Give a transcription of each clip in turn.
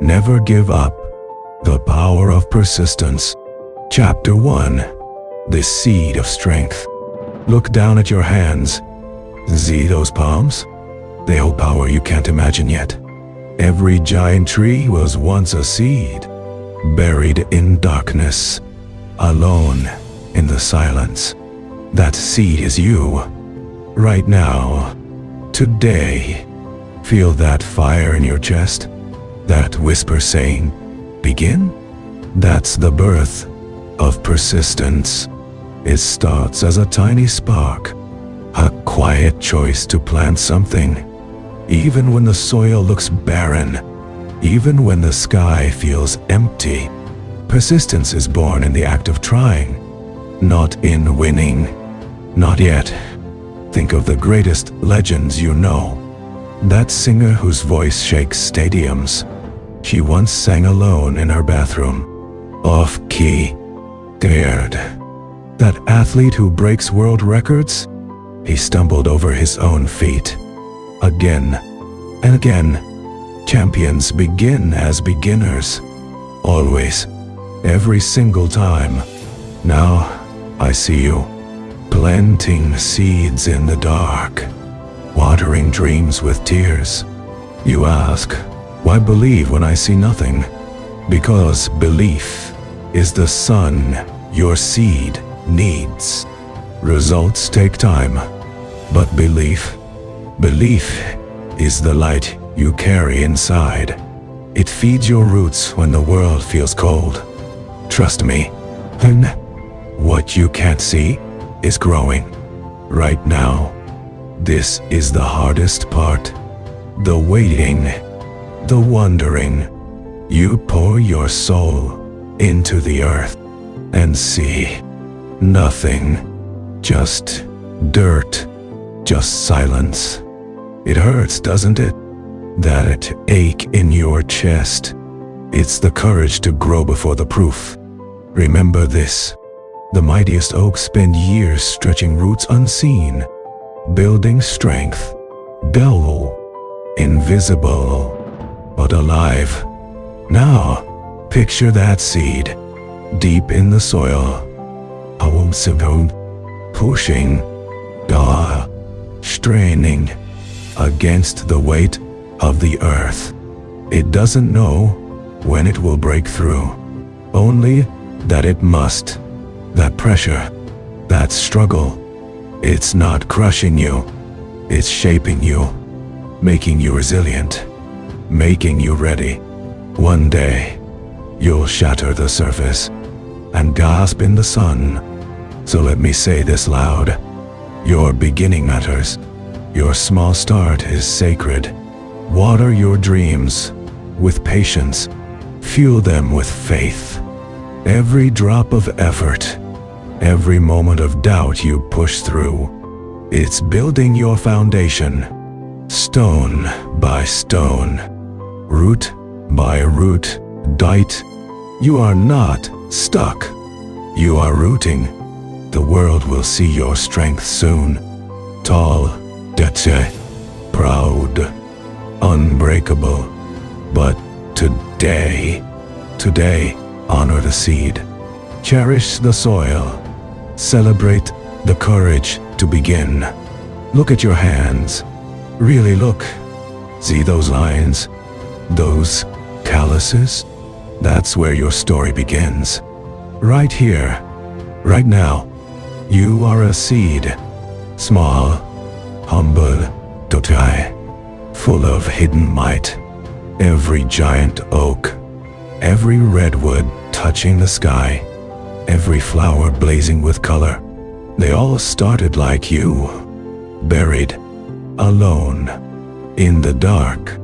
Never give up. The power of persistence. Chapter 1. The seed of strength. Look down at your hands. See those palms? They hold power you can't imagine yet. Every giant tree was once a seed, buried in darkness, alone in the silence. That seed is you. Right now, today, feel that fire in your chest, that whisper saying, begin? That's the birth of persistence. It starts as a tiny spark, a quiet choice to plant something, even when the soil looks barren, even when the sky feels empty. Persistence is born in the act of trying, not in winning. Not yet. Think of the greatest legends you know. That singer whose voice shakes stadiums. She once sang alone in her bathroom, off key, scared. That athlete who breaks world records, he stumbled over his own feet. Again and again, champions begin as beginners. Always, every single time. Now, I see you, planting seeds in the dark, watering dreams with tears. You ask, why believe when I see nothing? Because belief is the sun your seed needs. Results take time, but belief is the light you carry inside. It feeds your roots when the world feels cold. Trust me, what you can't see is growing. Right now, this is the hardest part. The waiting, the wondering. You pour your soul into the earth and see nothing, just dirt, just silence. It hurts, doesn't it? That ache in your chest. It's the courage to grow before the proof. Remember this. The mightiest oaks spend years stretching roots unseen, building strength, dull, invisible, but alive. Now, picture that seed, deep in the soil, pushing, straining against the weight of the earth. It doesn't know when it will break through, only that it must. That pressure, that struggle, it's not crushing you, it's shaping you, making you resilient, making you ready. One day, you'll shatter the surface and gasp in the sun. So let me say this loud. Your beginning matters. Your small start is sacred. Water your dreams with patience. Fuel them with faith. Every drop of effort, every moment of doubt you push through, it's building your foundation, stone by stone, root by root, dight. You are not stuck. You are rooting. The world will see your strength soon. Tall, proud, unbreakable. But today, honor the seed. Cherish the soil. Celebrate the courage to begin. Look at your hands. Really look. See those lines? Those calluses? That's where your story begins. Right here, right now. You are a seed. Small, humble, full of hidden might. Every giant oak, every redwood touching the sky, every flower blazing with color, they all started like you, buried, alone, in the dark.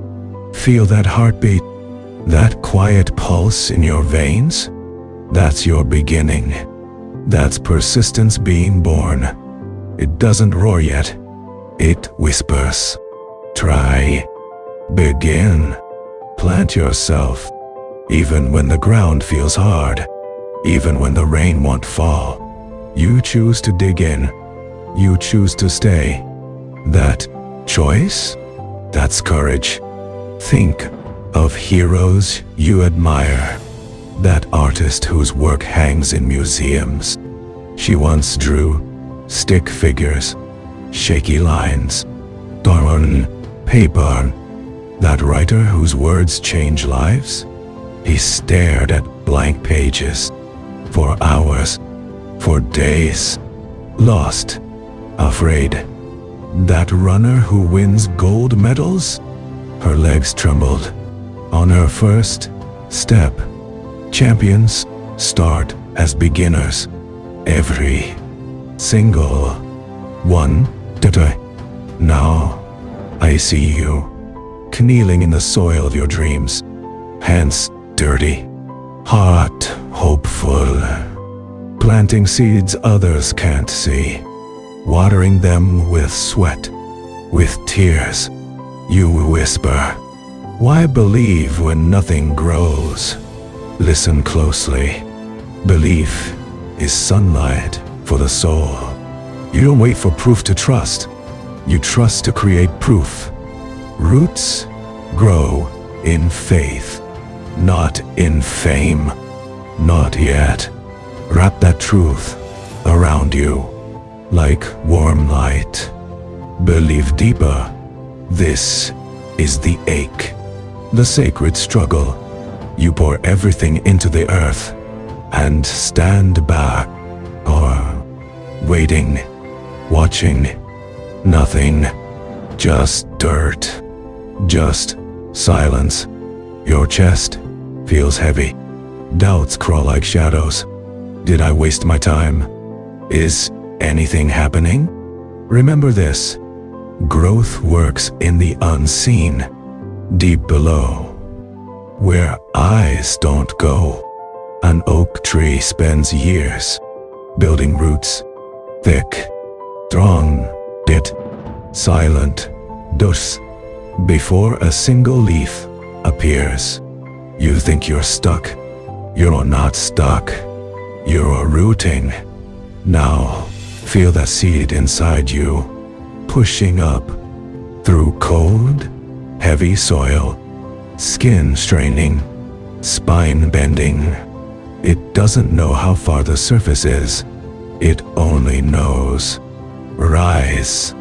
Feel that heartbeat, that quiet pulse in your veins? That's your beginning. That's persistence being born. It doesn't roar yet. It whispers. Try. Begin. Plant yourself. Even when the ground feels hard. Even when the rain won't fall. You choose to dig in. You choose to stay. That choice? That's courage. Think. of heroes you admire. That artist whose work hangs in museums. She once drew stick figures, shaky lines, torn paper. That writer whose words change lives? He stared at blank pages for hours, for days, lost, afraid. That runner who wins gold medals? Her legs trembled on her first step. Champions start as beginners. Every single one. Now I see you, kneeling in the soil of your dreams, hands dirty, heart hopeful, planting seeds others can't see, watering them with sweat, with tears. You whisper, why believe when nothing grows? Listen closely. Belief is sunlight for the soul. You don't wait for proof to trust. You trust to create proof. Roots grow in faith, not in fame. Not yet. Wrap that truth around you like warm light. Believe deeper. This is the ache, the sacred struggle. You pour everything into the earth and stand back, or waiting, watching. Nothing, just dirt, just silence. Your chest feels heavy. Doubts crawl like shadows. Did I waste my time? Is anything happening? Remember this. Growth works in the unseen, deep below, where eyes don't go. An oak tree spends years building roots, thick, strong, yet silent, before a single leaf appears. You think you're stuck. You're not stuck. You're rooting. Now, feel that seed inside you, pushing up through cold, heavy soil, skin straining, spine bending. It doesn't know how far the surface is. It only knows. Rise,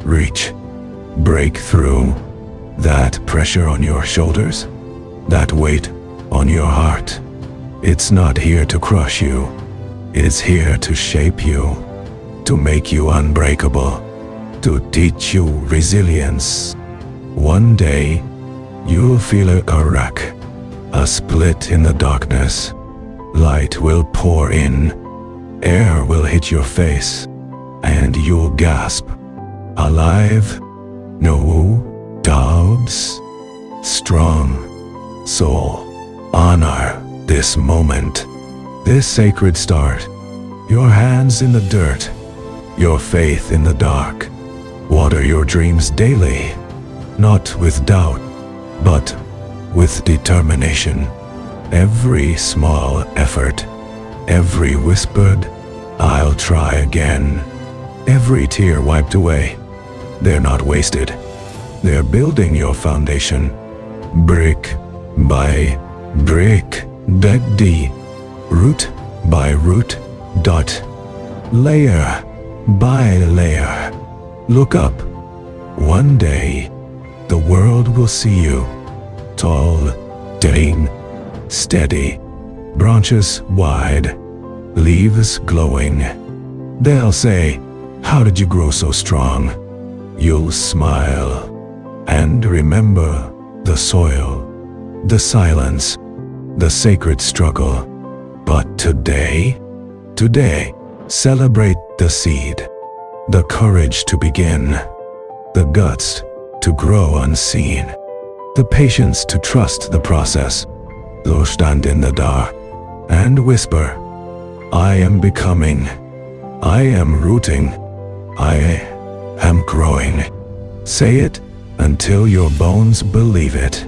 reach, break through. That pressure on your shoulders, that weight on your heart, it's not here to crush you. It's here to shape you, to make you unbreakable, to teach you resilience. One day, you'll feel a crack, a split in the darkness. Light will pour in, air will hit your face, and you'll gasp. Alive? No doubts. Strong soul. Honor this moment, this sacred start. Your hands in the dirt, your faith in the dark. Water your dreams daily, not with doubt, but with determination. Every small effort, every whispered, I'll try again, every tear wiped away. They're not wasted. They're building your foundation, brick by brick, root by root, layer by layer. Look up. One day, the world will see you, tall, steady, branches wide, leaves glowing. They'll say, how did you grow so strong? You'll smile and remember the soil, the silence, the sacred struggle. But today, celebrate the seed, the courage to begin, the guts to grow unseen, the patience to trust the process. Though stand in the dark and whisper, I am becoming, I am rooting, I am growing. Say it until your bones believe it.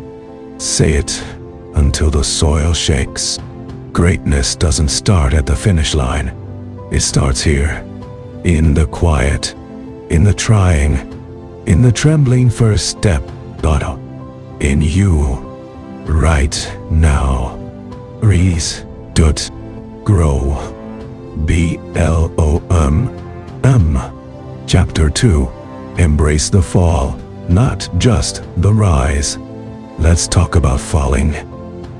Say it until the soil shakes. Greatness doesn't start at the finish line. It starts here, in the quiet, in the trying, in the trembling first step. In you. right now. Reese. Grow. BLOM. Chapter 2. Embrace the fall, not just the rise. Let's talk about falling.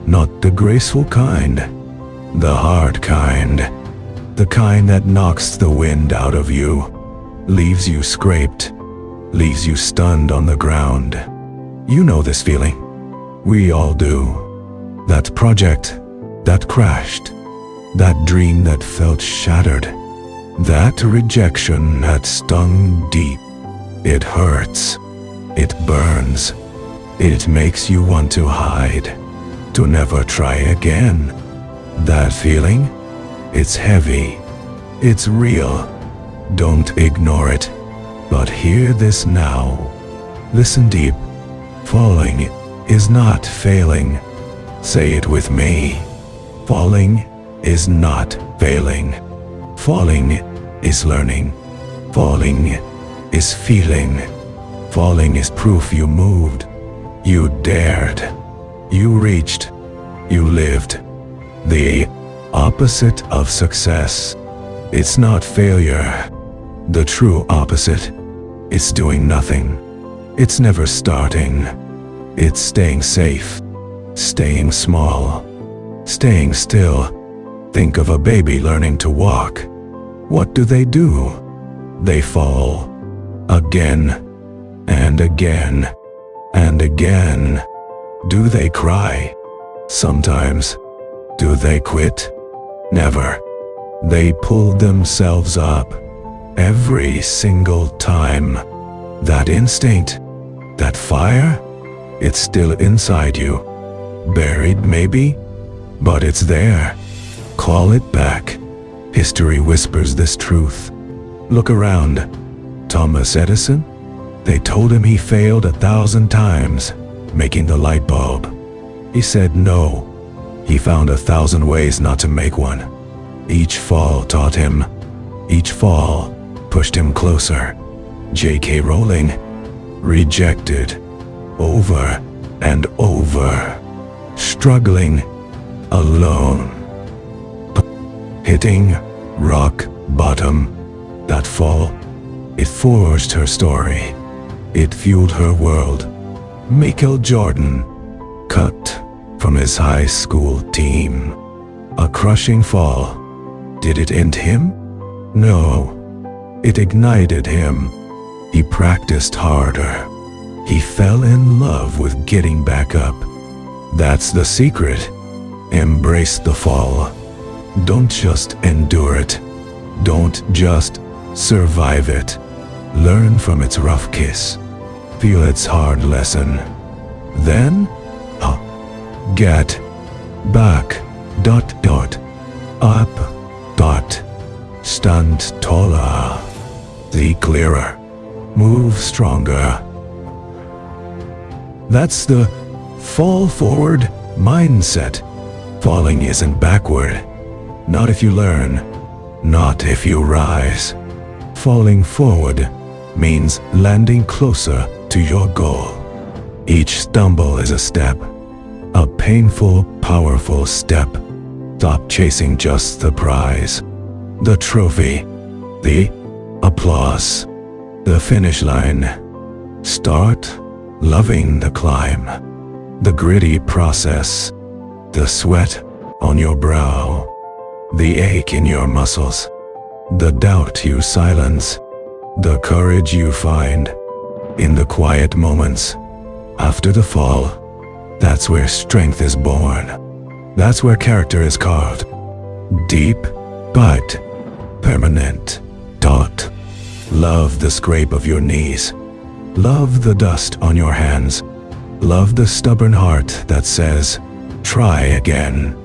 Not the graceful kind, the hard kind. The kind that knocks the wind out of you, leaves you scraped, leaves you stunned on the ground. You know this feeling. We all do. That project that crashed, that dream that felt shattered, that rejection that stung deep. It hurts. It burns. It makes you want to hide, to never try again. That feeling? It's heavy. It's real. Don't ignore it. But hear this now. Listen deep. Falling is not failing. Say it with me. Falling is not failing. Falling is learning. Falling is feeling. Falling is proof you moved. You dared. You reached. You lived. The opposite of success. It's not failure. The true opposite. It's doing nothing. It's never starting. It's staying safe. Staying small. Staying still. Think of a baby learning to walk. What do? They fall. Again. And again. And again. Do they cry? Sometimes. Do they quit? Never. They pull themselves up. Every single time. That instinct, that fire, it's still inside you. Buried maybe, but it's there. Call it back. History whispers this truth. Look around. Thomas Edison? They told him he failed 1,000 times, making the light bulb. He said no. He found 1,000 ways not to make one. Each fall taught him. Each fall pushed him closer. J.K. Rowling, rejected, over and over, struggling, alone, hitting rock bottom. That fall, it forged her story. It fueled her world. Michael Jordan, cut from his high school team. A crushing fall. Did it end him? No. It ignited him. He practiced harder. He fell in love with getting back up. That's the secret. Embrace the fall. Don't just endure it. Don't just survive it. Learn from its rough kiss. Feel its hard lesson. Then, get back. Up. Stand taller. See clearer. Move stronger. That's the fall forward mindset. Falling isn't backward. Not if you learn. Not if you rise. Falling forward means landing closer to your goal. Each stumble is a step. A painful, powerful step. Stop chasing just the prize. The trophy. The applause. The finish line. Start loving the climb. The gritty process. The sweat on your brow. The ache in your muscles. The doubt you silence. The courage you find in the quiet moments after the fall. That's where strength is born. That's where character is carved. Deep, but permanent. Love the scrape of your knees. Love the dust on your hands. Love the stubborn heart that says, try again.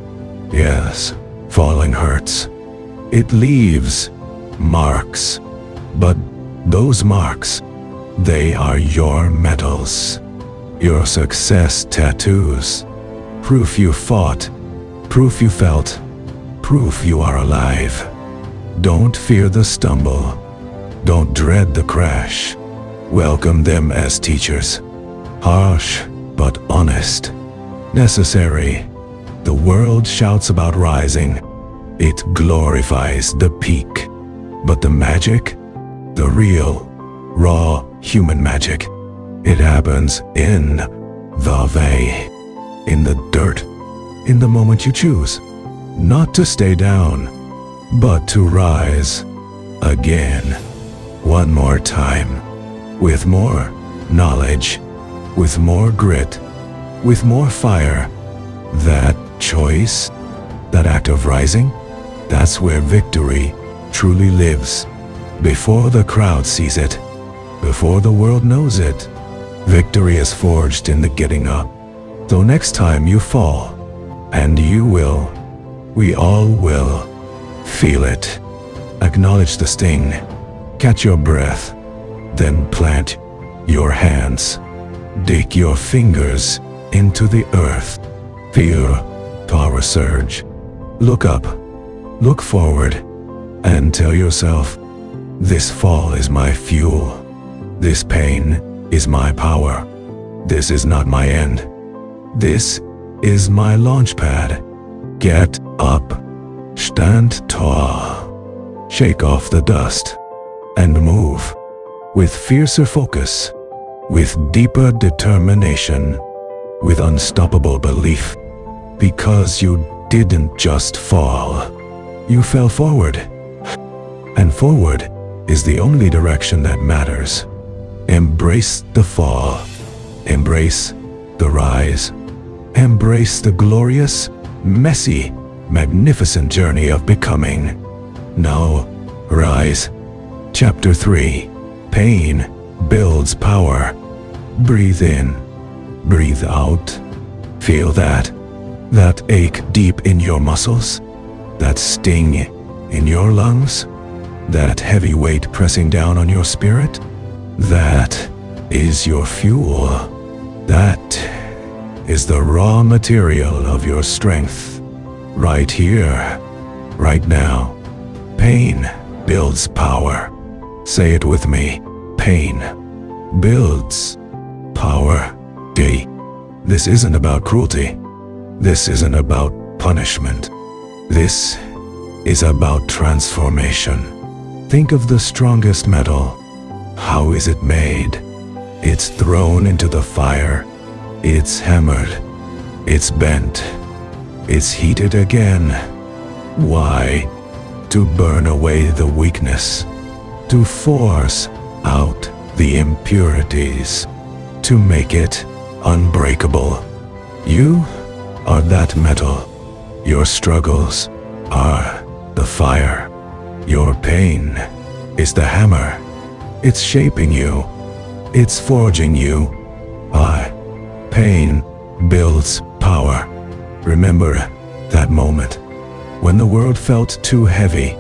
Yes, falling hurts. It leaves marks. But those marks, they are your medals. Your success tattoos. Proof you fought. Proof you felt. Proof you are alive. Don't fear the stumble. Don't dread the crash. Welcome them as teachers. Harsh but honest. necessary. The world shouts about rising. It glorifies the peak. But the magic, the real, raw human magic, it happens in the valley, in the dirt, in the moment you choose. Not to stay down, but to rise again. One more time. With more knowledge, with more grit, with more fire. That choice, that act of rising, that's where victory truly lives. Before the crowd sees it, before the world knows it, victory is forged in the getting up. So next time you fall, and you will, we all will, feel it. Acknowledge the sting, catch your breath, then plant your hands. Dig your fingers into the earth. Feel power surge. Look up, look forward, and tell yourself, this fall is my fuel. This pain is my power. This is not my end. This is my launch pad. Get up, stand tall, shake off the dust, and move with fiercer focus, with deeper determination, with unstoppable belief. Because you didn't just fall, you fell forward. And forward is the only direction that matters. Embrace the fall. Embrace the rise. Embrace the glorious, messy, magnificent journey of becoming. Now, rise. Chapter 3. Pain builds power. Breathe in. Breathe out. Feel that ache deep in your muscles, that sting in your lungs, that heavy weight pressing down on your spirit. That is your fuel. That is the raw material of your strength. Right here, right now. Pain builds power. Say it with me. Pain builds power. This isn't about cruelty. This isn't about punishment. This is about transformation. Think of the strongest metal. How is it made? It's thrown into the fire. It's hammered. It's bent. It's heated again. Why? To burn away the weakness. To force out the impurities. To make it unbreakable. You are that metal. Your struggles are the fire. Your pain is the hammer. It's shaping you. It's forging you. Pain builds power. Remember that moment when the world felt too heavy,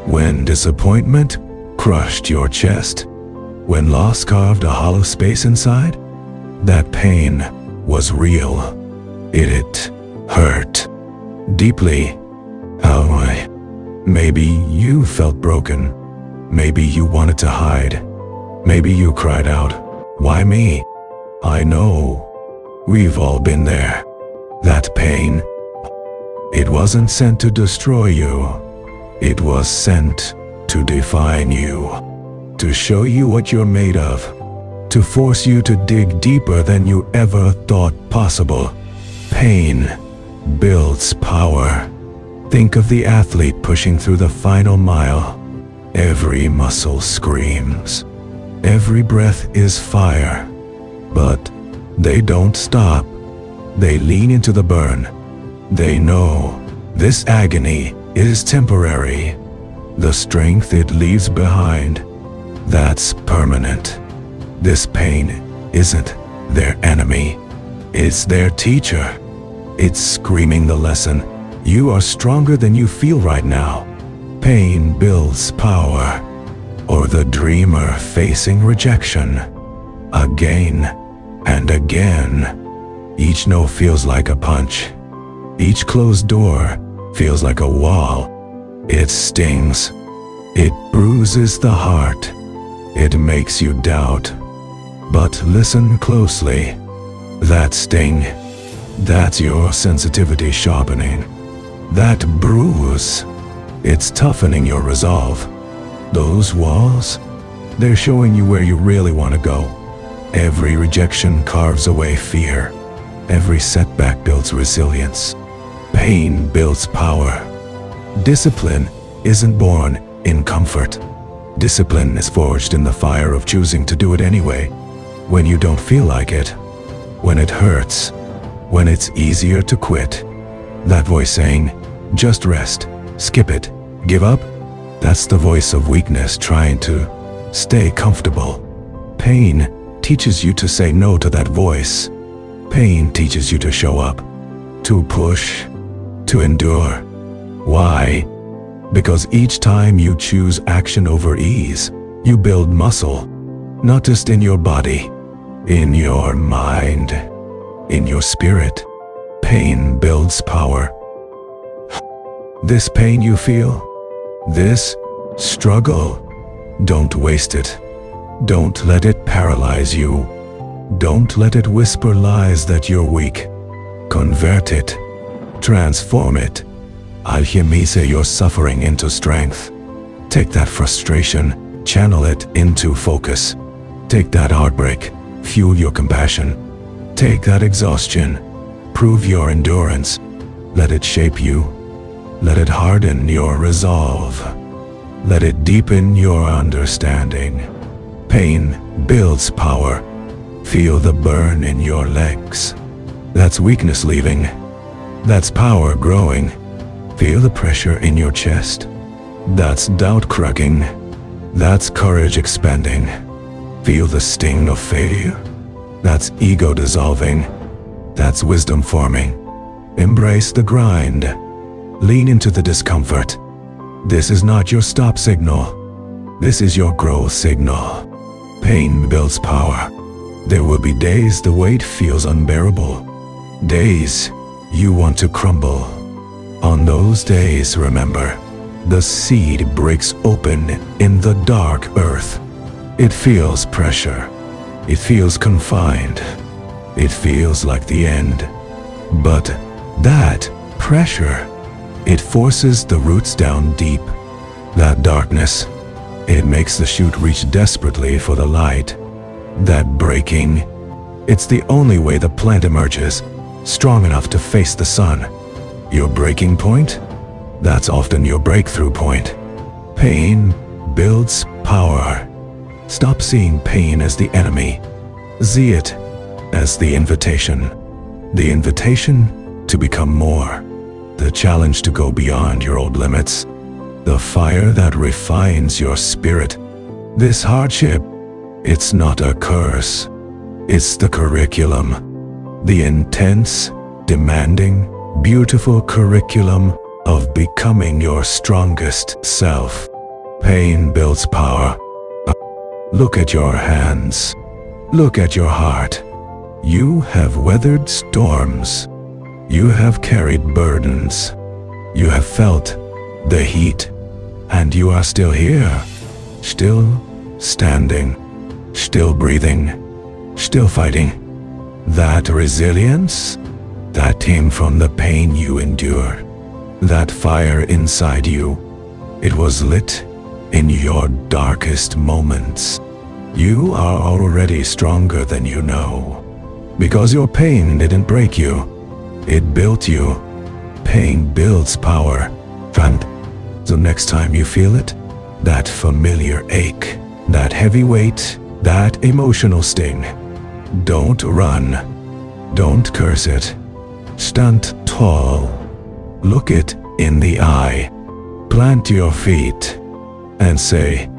when disappointment crushed your chest, when loss carved a hollow space inside. That pain was real. It hurt deeply. Maybe you felt broken. Maybe you wanted to hide. Maybe you cried out, "Why me?" I know. We've all been there. That pain, it wasn't sent to destroy you. It was sent to define you, to show you what you're made of, to force you to dig deeper than you ever thought possible. Pain builds power. Think of the athlete pushing through the final mile. Every muscle screams. Every breath is fire. But they don't stop. They lean into the burn. They know this agony is temporary. The strength it leaves behind, that's permanent. This pain isn't their enemy. It's their teacher. It's screaming the lesson. You are stronger than you feel right now. Pain builds power. Or the dreamer facing rejection. Again and again. Each no feels like a punch. Each closed door feels like a wall. It stings. It bruises the heart. It makes you doubt. But listen closely. That sting, That's your sensitivity sharpening. That bruise, it's toughening your resolve. Those walls, they're showing you where you really want to go. Every rejection carves away fear. Every setback builds resilience. Pain builds power. Discipline isn't born in comfort. Discipline is forged in the fire of choosing to do it anyway, when you don't feel like it, when it hurts, when it's easier to quit. That voice saying, just rest, skip it, give up, that's the voice of weakness trying to stay comfortable. Pain teaches you to say no to that voice. Pain teaches you to show up, to push, to endure. Why? Because each time you choose action over ease, you build muscle, not just in your body, in your mind, in your spirit. Pain builds power. This pain you feel, this struggle, don't waste it. Don't let it paralyze you. Don't let it whisper lies that you're weak. Convert it. Transform it. Alchemize your suffering into strength. Take that frustration, channel it into focus. Take that heartbreak, fuel your compassion. Take that exhaustion, prove your endurance. Let it shape you. Let it harden your resolve. Let it deepen your understanding. Pain builds power. Feel the burn in your legs. That's weakness leaving. That's power growing. Feel the pressure in your chest. That's doubt cracking. That's courage expanding. Feel the sting of failure. That's ego dissolving. That's wisdom forming. Embrace the grind. Lean into the discomfort. This is not your stop signal. This is your growth signal. Pain builds power. There will be days the weight feels unbearable. Days you want to crumble. On those days, remember, the seed breaks open in the dark earth. It feels pressure. It feels confined. It feels like the end. But that pressure, it forces the roots down deep. That darkness, it makes the shoot reach desperately for the light. That breaking, it's the only way the plant emerges, strong enough to face the sun. Your breaking point, that's often your breakthrough point. Pain builds power. Stop seeing pain as the enemy. See it as the invitation. The invitation to become more. The challenge to go beyond your old limits. The fire that refines your spirit. This hardship, it's not a curse. It's the curriculum. The intense, demanding, beautiful curriculum of becoming your strongest self. Pain builds power. Look at your hands. Look at your heart. You have weathered storms. You have carried burdens. You have felt the heat. And you are still here. Still standing. Still breathing. Still fighting. That resilience, that came from the pain you endured. That fire inside you, it was lit in your darkest moments. You are already stronger than you know. Because your pain didn't break you, it built you. Pain builds power. And so next time you feel it, that familiar ache, that heavy weight, that emotional sting, don't run. Don't curse it. Stand tall. Look it in the eye. Plant your feet and say,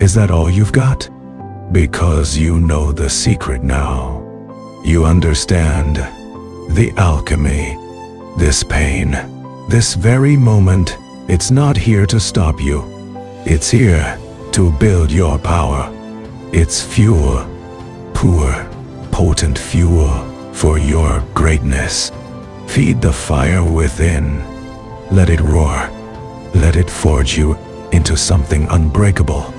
is that all you've got? Because you know the secret now. You understand the alchemy. This pain, this very moment, it's not here to stop you. It's here to build your power. It's fuel, pure, potent fuel for your greatness. Feed the fire within. Let it roar. Let it forge you into something unbreakable.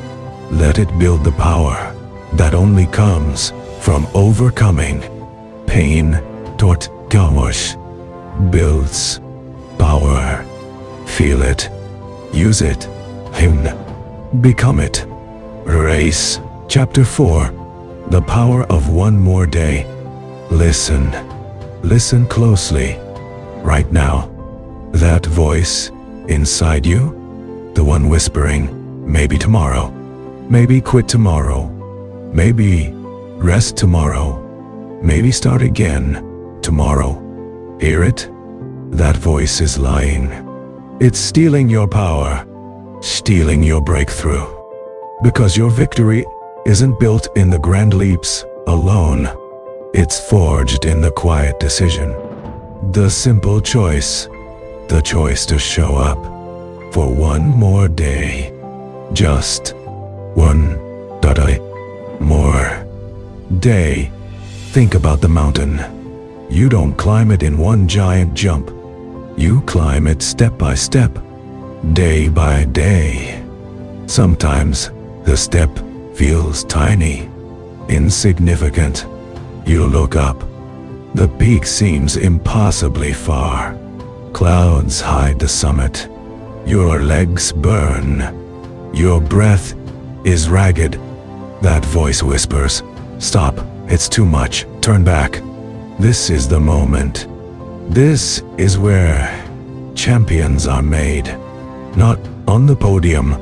Let it build the power that only comes from overcoming pain, gosh, builds power. Feel it. Use it. Become it. Race. Chapter 4. The power of one more day. Listen. Listen closely. Right now. That voice inside you, the one whispering, maybe tomorrow, maybe quit tomorrow, maybe rest tomorrow, maybe start again tomorrow. Hear it? That voice is lying. It's stealing your power, stealing your breakthrough. Because your victory isn't built in the grand leaps alone. It's forged in the quiet decision. The simple choice. The choice to show up for one more day. Just one more day. Think about the mountain. You don't climb it in one giant jump. You climb it step by step, day by day. Sometimes the step feels tiny, insignificant. You look up. The peak seems impossibly far. Clouds hide the summit. Your legs burn. Your breath is ragged. That voice whispers, "Stop, it's too much, turn back." This is the moment. This is where champions are made. Not on the podium,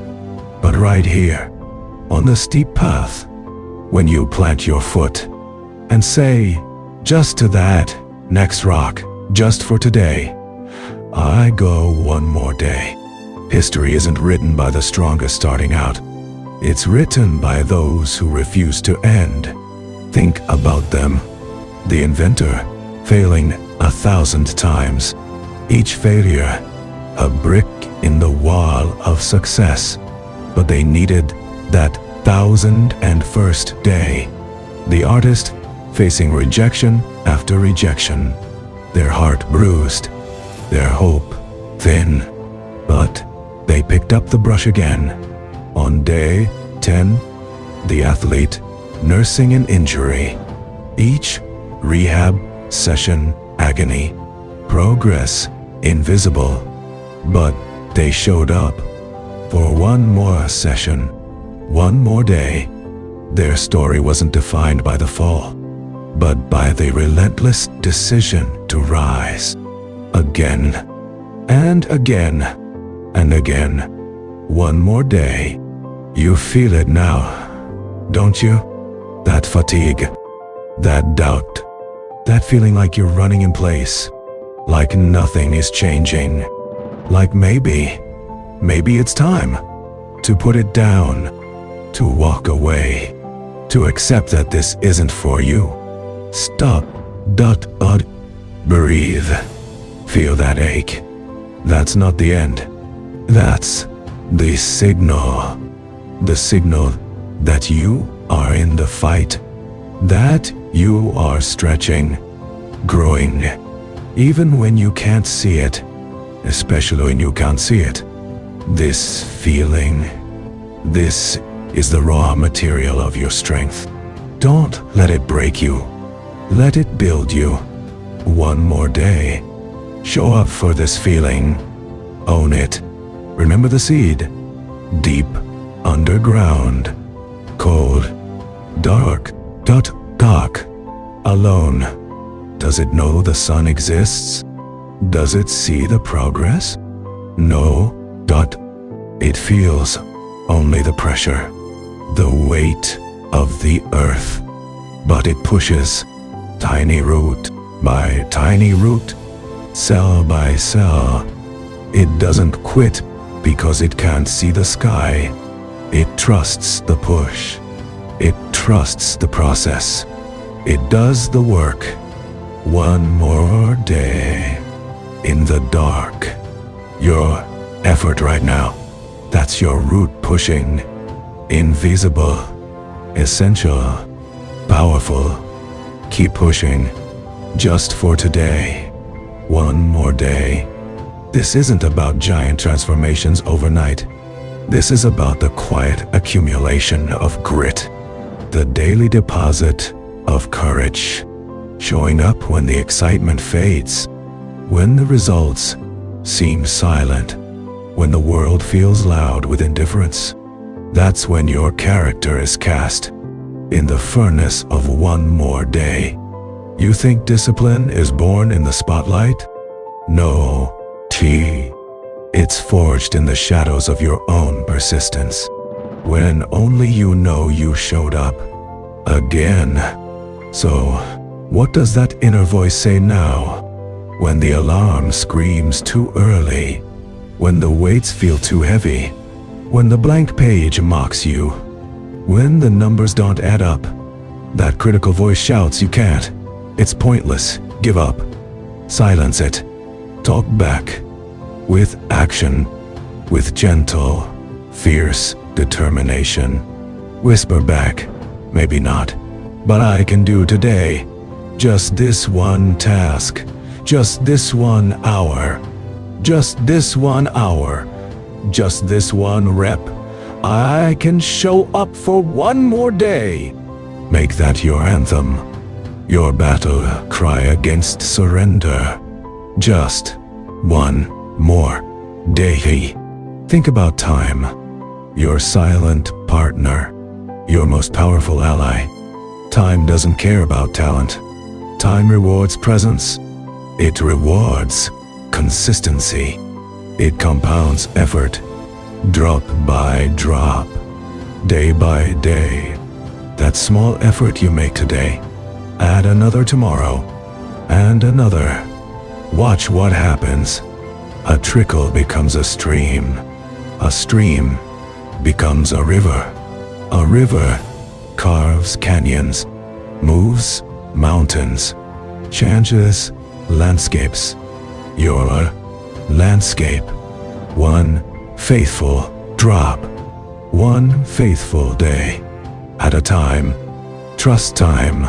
but right here, on the steep path. When you plant your foot and say, "Just to that next rock, just for today, I go one more day." History isn't written by the strongest starting out. It's written by those who refuse to end. Think about them. The inventor, failing 1,000 times. Each failure, a brick in the wall of success. But they needed that 1,001st day. The artist, facing rejection after rejection. Their heart bruised. Their hope thin. But they picked up the brush again. On day 10, the athlete nursing an injury. Each rehab session agony. Progress invisible. But they showed up for one more session. One more day. Their story wasn't defined by the fall, but by the relentless decision to rise. Again, and again, and again. One more day. You feel it now, don't you? That fatigue, that doubt, that feeling like you're running in place, like nothing is changing, like maybe it's time to put it down, to walk away, to accept that this isn't for you. Stop, breathe. Feel that ache. That's not the end. That's the signal. The signal that you are in the fight. That you are stretching, growing. Even when you can't see it. Especially when you can't see it. This feeling. This is the raw material of your strength. Don't let it break you. Let it build you. One more day. Show up for this feeling. Own it. Remember the seed. Deep, underground, cold, dark, alone. Does it know the sun exists? Does it see the progress? No, it feels only the pressure, the weight of the earth. But it pushes, tiny root by tiny root, cell by cell. It doesn't quit because it can't see the sky. It trusts the push. It trusts the process. It does the work. One more day. In the dark. Your effort right now. That's your root pushing. Invisible. Essential. Powerful. Keep pushing. Just for today. One more day. This isn't about giant transformations overnight. This is about the quiet accumulation of grit. The daily deposit of courage. Showing up when the excitement fades, when the results seem silent, when the world feels loud with indifference. That's when your character is cast in the furnace of one more day. You think discipline is born in the spotlight? No, it's forged in the shadows of your own persistence, when only you know you showed up again. So, what does that inner voice say now? When the alarm screams too early, when the weights feel too heavy, when the blank page mocks you, when the numbers don't add up, that critical voice shouts you can't, it's pointless, give up. Silence it. Talk back. With action. With gentle, fierce determination. Whisper back, maybe not, but I can do today. Just this one task. Just this 1 hour. Just this 1 hour. Just this one rep. I can show up for one more day. Make that your anthem. Your battle cry against surrender. Just one more day. Think about time. Your silent partner. Your most powerful ally. Time doesn't care about talent. Time rewards presence. It rewards consistency. It compounds effort, drop by drop, day by day. That small effort you make today, add another tomorrow, and another. Watch what happens. A trickle becomes a stream becomes a river. A river carves canyons, moves mountains, changes landscapes. Your landscape. One faithful drop. One faithful day at a time. Trust time.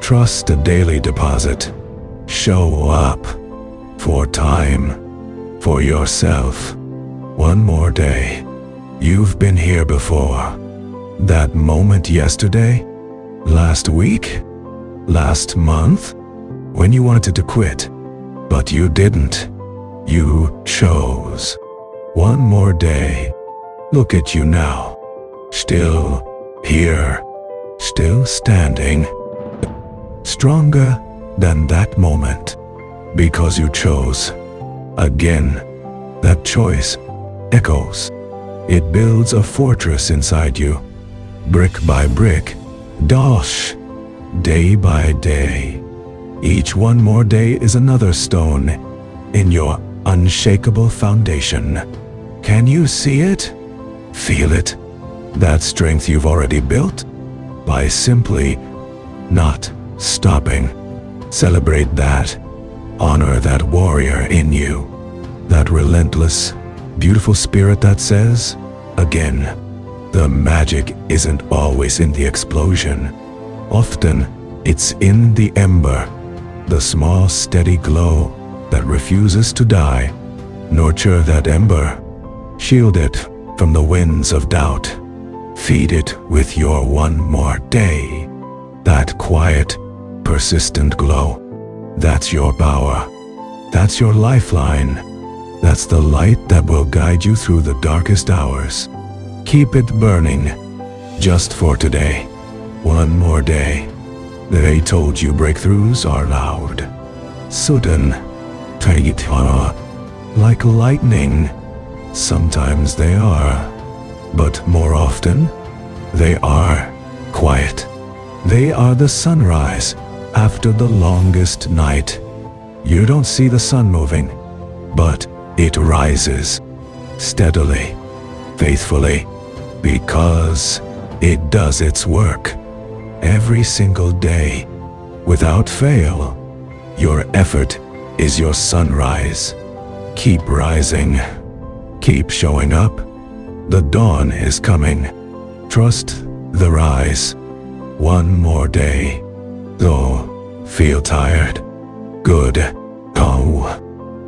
Trust a daily deposit. Show up for time. For yourself. One more day. You've been here before. That moment yesterday? Last week? Last month? When you wanted to quit, but you didn't. You chose. One more day. Look at you now. Still here. Still standing. Stronger than that moment. Because you chose. Again, that choice echoes. It builds a fortress inside you. Brick by brick. Dosh. Day by day. Each one more day is another stone in your unshakable foundation. Can you see it? Feel it? That strength you've already built? By simply not stopping. Celebrate that. Honor that warrior in you. That relentless, beautiful spirit that says, again, the magic isn't always in the explosion. Often, it's in the ember. The small, steady glow that refuses to die. Nurture that ember. Shield it from the winds of doubt. Feed it with your one more day. That quiet, persistent glow. That's your power. That's your lifeline. That's the light that will guide you through the darkest hours. Keep it burning. Just for today. One more day. They told you breakthroughs are loud. Sudden. Like lightning. Sometimes they are. But more often, they are quiet. They are the sunrise after the longest night. You don't see the sun moving, but it rises steadily, faithfully, because it does its work. Every single day, without fail. Your effort is your sunrise. Keep rising. Keep showing up. The dawn is coming. Trust the rise. One more day. Though, feel tired. Good. Oh,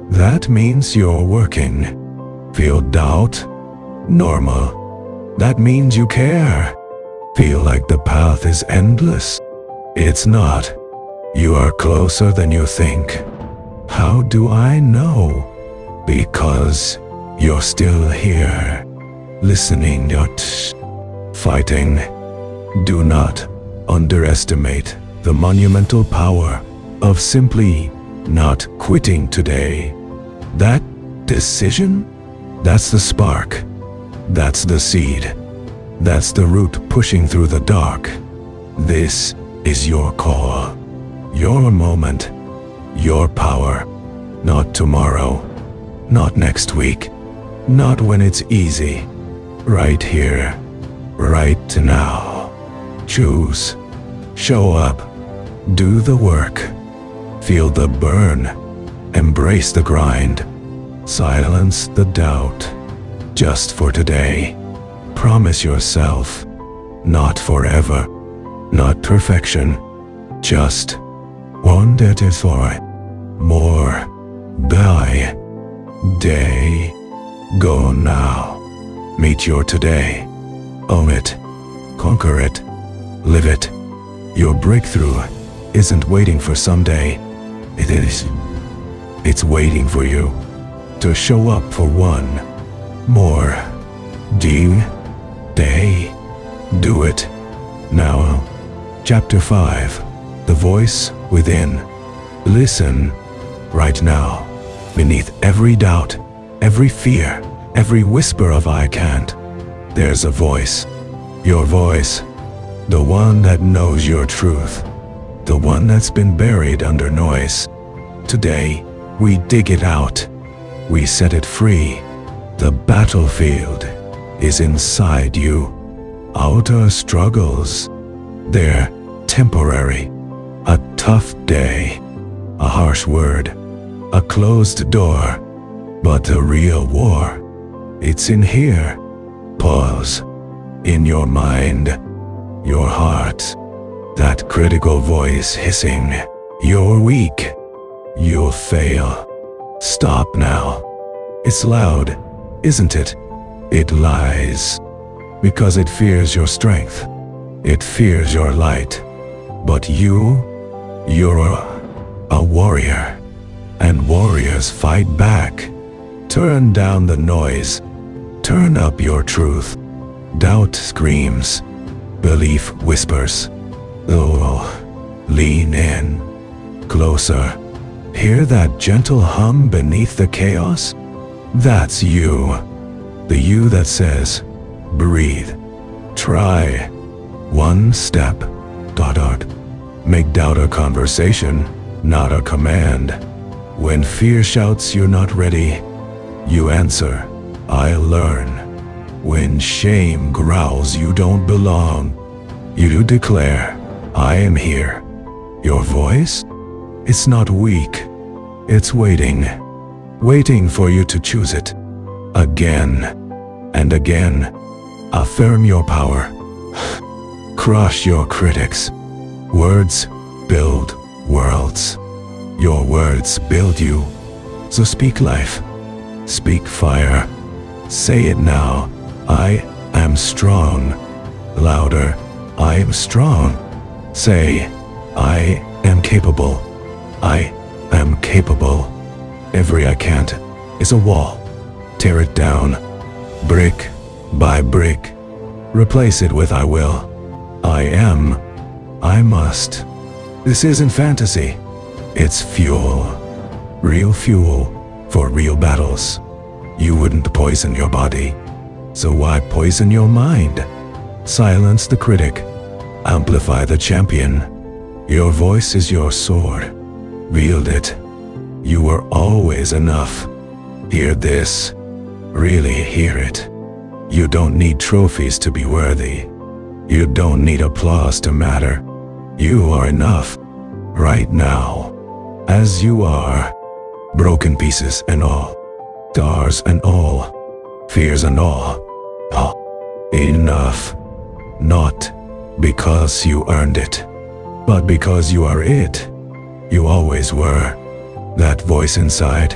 that means you're working. Feel doubt? Normal. That means you care. Feel like the path is endless? It's not. You are closer than you think. How do I know? Because you're still here, listening, not fighting. Do not underestimate the monumental power of simply not quitting today. That decision, that's the spark. That's the seed. That's the root pushing through the dark. This is your call, your moment, your power. Not tomorrow, not next week, not when it's easy. Right here, right now. Choose. Show up. Do the work. Feel the burn. Embrace the grind. Silence the doubt. Just for today. Promise yourself. Not forever. Not perfection. Just one day for more by day. Go now. Meet your today. Own it. Conquer it. Live it. Your breakthrough isn't waiting for someday. It is. It's waiting for you to show up for one more day. Do it now. Chapter 5. The Voice Within. Listen right now. Beneath every doubt, every fear, every whisper of I can't, there's a voice. Your voice. The one that knows your truth. The one that's been buried under noise. Today, we dig it out. We set it free. The battlefield is inside you. Outer struggles, they're temporary. A tough day, a harsh word, a closed door. But the real war, it's in here. Pause. In your mind, your heart, that critical voice hissing, you're weak, you'll fail. Stop now. It's loud, isn't it? It lies, because it fears your strength. It fears your light. But you're a warrior, and warriors fight back. Turn down the noise. Turn up your truth. Doubt screams. Belief whispers. Oh, lean in. Closer. Hear that gentle hum beneath the chaos? That's you. The you that says, breathe. Try. One step. Dot. Make doubt a conversation, not a command. When fear shouts you're not ready, you answer, I'll learn. When shame growls you don't belong, you declare, I am here. Your voice? It's not weak. It's waiting. Waiting for you to choose it. Again and again. Affirm your power. Crush your critics. Words build worlds. Your words build you. So speak life. Speak fire. Say it now. I am strong. Louder. I am strong. Say, I am capable. I am capable. Every I can't is a wall. Tear it down. Brick by brick. Replace it with I will. I am. I must. This isn't fantasy. It's fuel. Real fuel for real battles. You wouldn't poison your body. So why poison your mind? Silence the critic. Amplify the champion. Your voice is your sword. Wield it. You are always enough. Hear this. Really hear it. You don't need trophies to be worthy. You don't need applause to matter. You are enough. Right now. As you are. Broken pieces and all. Scars and all. Fears and all. Enough. Not because you earned it, but because you are it. You always were. That voice inside,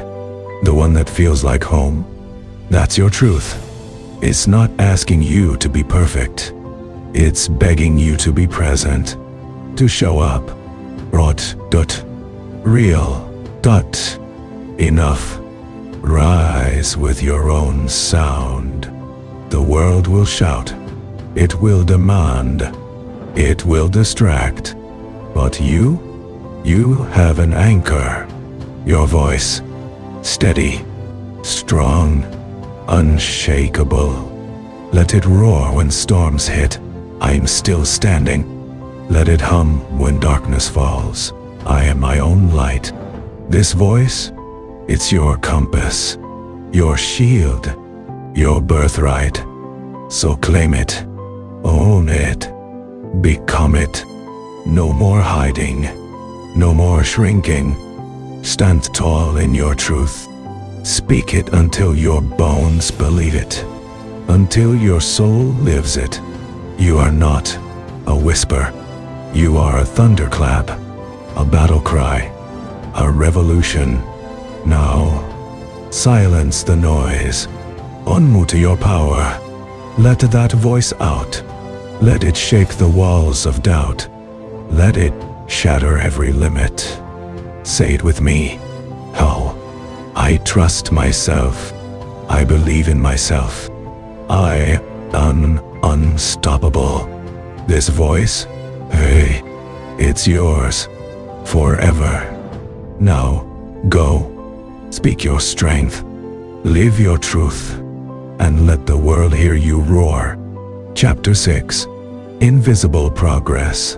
the one that feels like home, that's your truth. It's not asking you to be perfect. It's begging you to be present, to show up, real. Enough. Rise with your own sound. The world will shout. It will demand. It will distract. But you have an anchor. Your voice, steady, strong, unshakable. Let it roar when storms hit. I'm still standing. Let it hum when darkness falls. I am my own light. This voice, it's your compass, your shield, your birthright. So claim it, own it, become it. No more hiding, no more shrinking. Stand tall in your truth. Speak it until your bones believe it, until your soul lives it. You are not a whisper. You are a thunderclap, a battle cry, a revolution. Now, silence the noise. Unmute your power. Let that voice out. Let it shake the walls of doubt. Let it shatter every limit. Say it with me. Oh, I trust myself. I believe in myself. I am unstoppable. This voice, hey, it's yours forever. Now, go. Speak your strength. Live your truth. And let the world hear you roar. Chapter 6. Invisible Progress.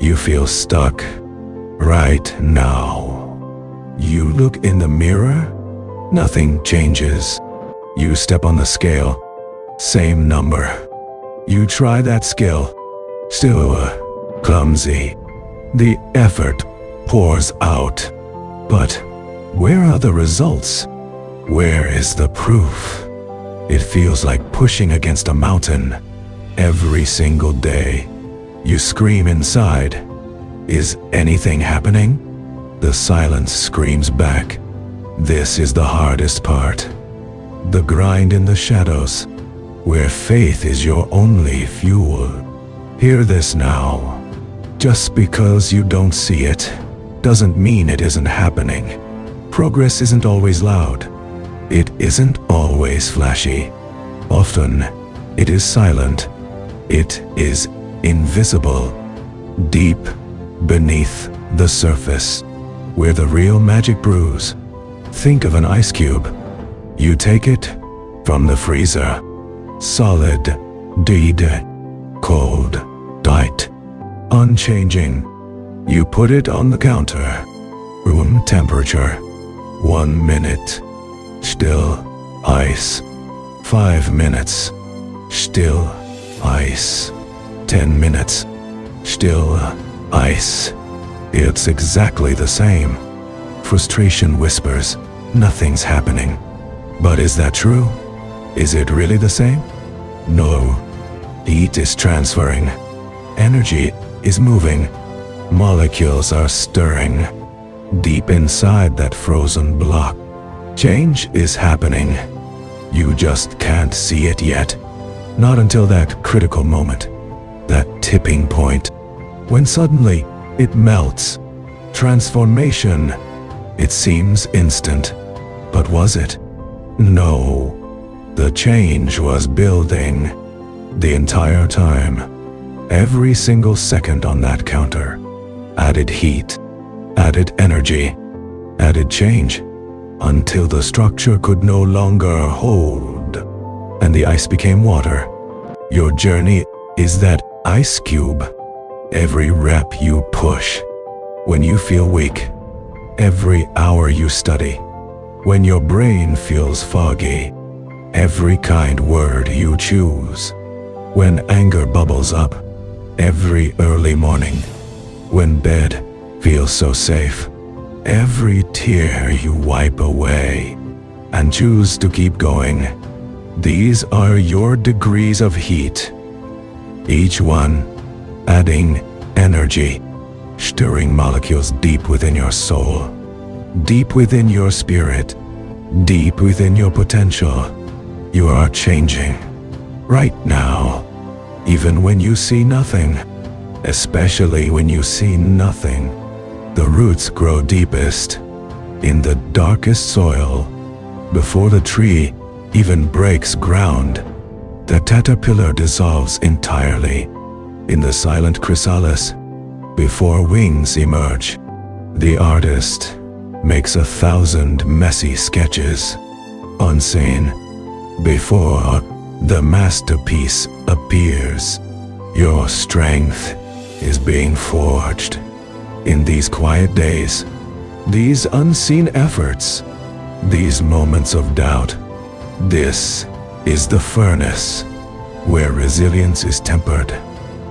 You feel stuck right now. You look in the mirror, nothing changes. You step on the scale, same number. You try that skill, still clumsy. The effort pours out. But where are the results? Where is the proof? It feels like pushing against a mountain. Every single day, you scream inside. Is anything happening? The silence screams back. This is the hardest part. The grind in the shadows, where faith is your only fuel. Hear this now. Just because you don't see it, doesn't mean it isn't happening. Progress isn't always loud. It isn't always flashy. Often, it is silent. It is invisible. Deep beneath the surface, where the real magic brews. Think of an ice cube. You take it from the freezer. Solid, dead, cold, tight, unchanging. You put it on the counter. Room temperature. 1 minute. Still ice. 5 minutes. Still ice. 10 minutes. Still ice. It's exactly the same. Frustration whispers, nothing's happening. But is that true? Is it really the same? No. Heat is transferring. Energy is moving. Molecules are stirring. Deep inside that frozen block, change is happening. You just can't see it yet. Not until that critical moment, that tipping point, when suddenly it melts. Transformation. It seems instant, but was it? No. The change was building. The entire time. Every single second on that counter. Added heat. Added energy. Added change. Until the structure could no longer hold. And the ice became water. Your journey is that ice cube. Every rep you push. When you feel weak. Every hour you study. When your brain feels foggy. Every kind word you choose. When anger bubbles up. Every early morning. When bed feels so safe. Every tear you wipe away. And choose to keep going. These are your degrees of heat. Each one adding energy. Stirring molecules deep within your soul. Deep within your spirit. Deep within your potential. You are changing. Right now. Even when you see nothing. Especially when you see nothing. The roots grow deepest in the darkest soil. Before the tree even breaks ground, the caterpillar dissolves entirely in the silent chrysalis. Before wings emerge, the artist makes 1,000 messy sketches, unseen. Before the masterpiece appears, your strength is being forged. In these quiet days, these unseen efforts, these moments of doubt, this is the furnace where resilience is tempered,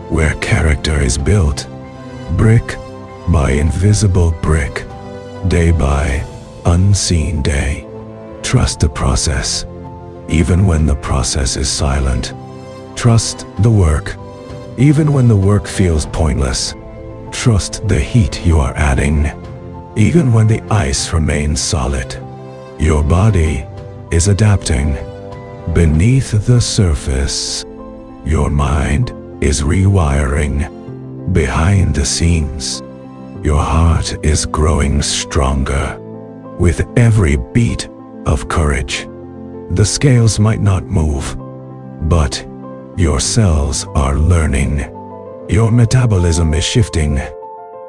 where character is built, brick by invisible brick, day by unseen day. Trust the process, even when the process is silent. Trust the work, even when the work feels pointless. Trust the heat you are adding, even when the ice remains solid. Your body is adapting beneath the surface. Your mind is rewiring behind the scenes. Your heart is growing stronger with every beat of courage. The scales might not move, but your cells are learning. Your metabolism is shifting.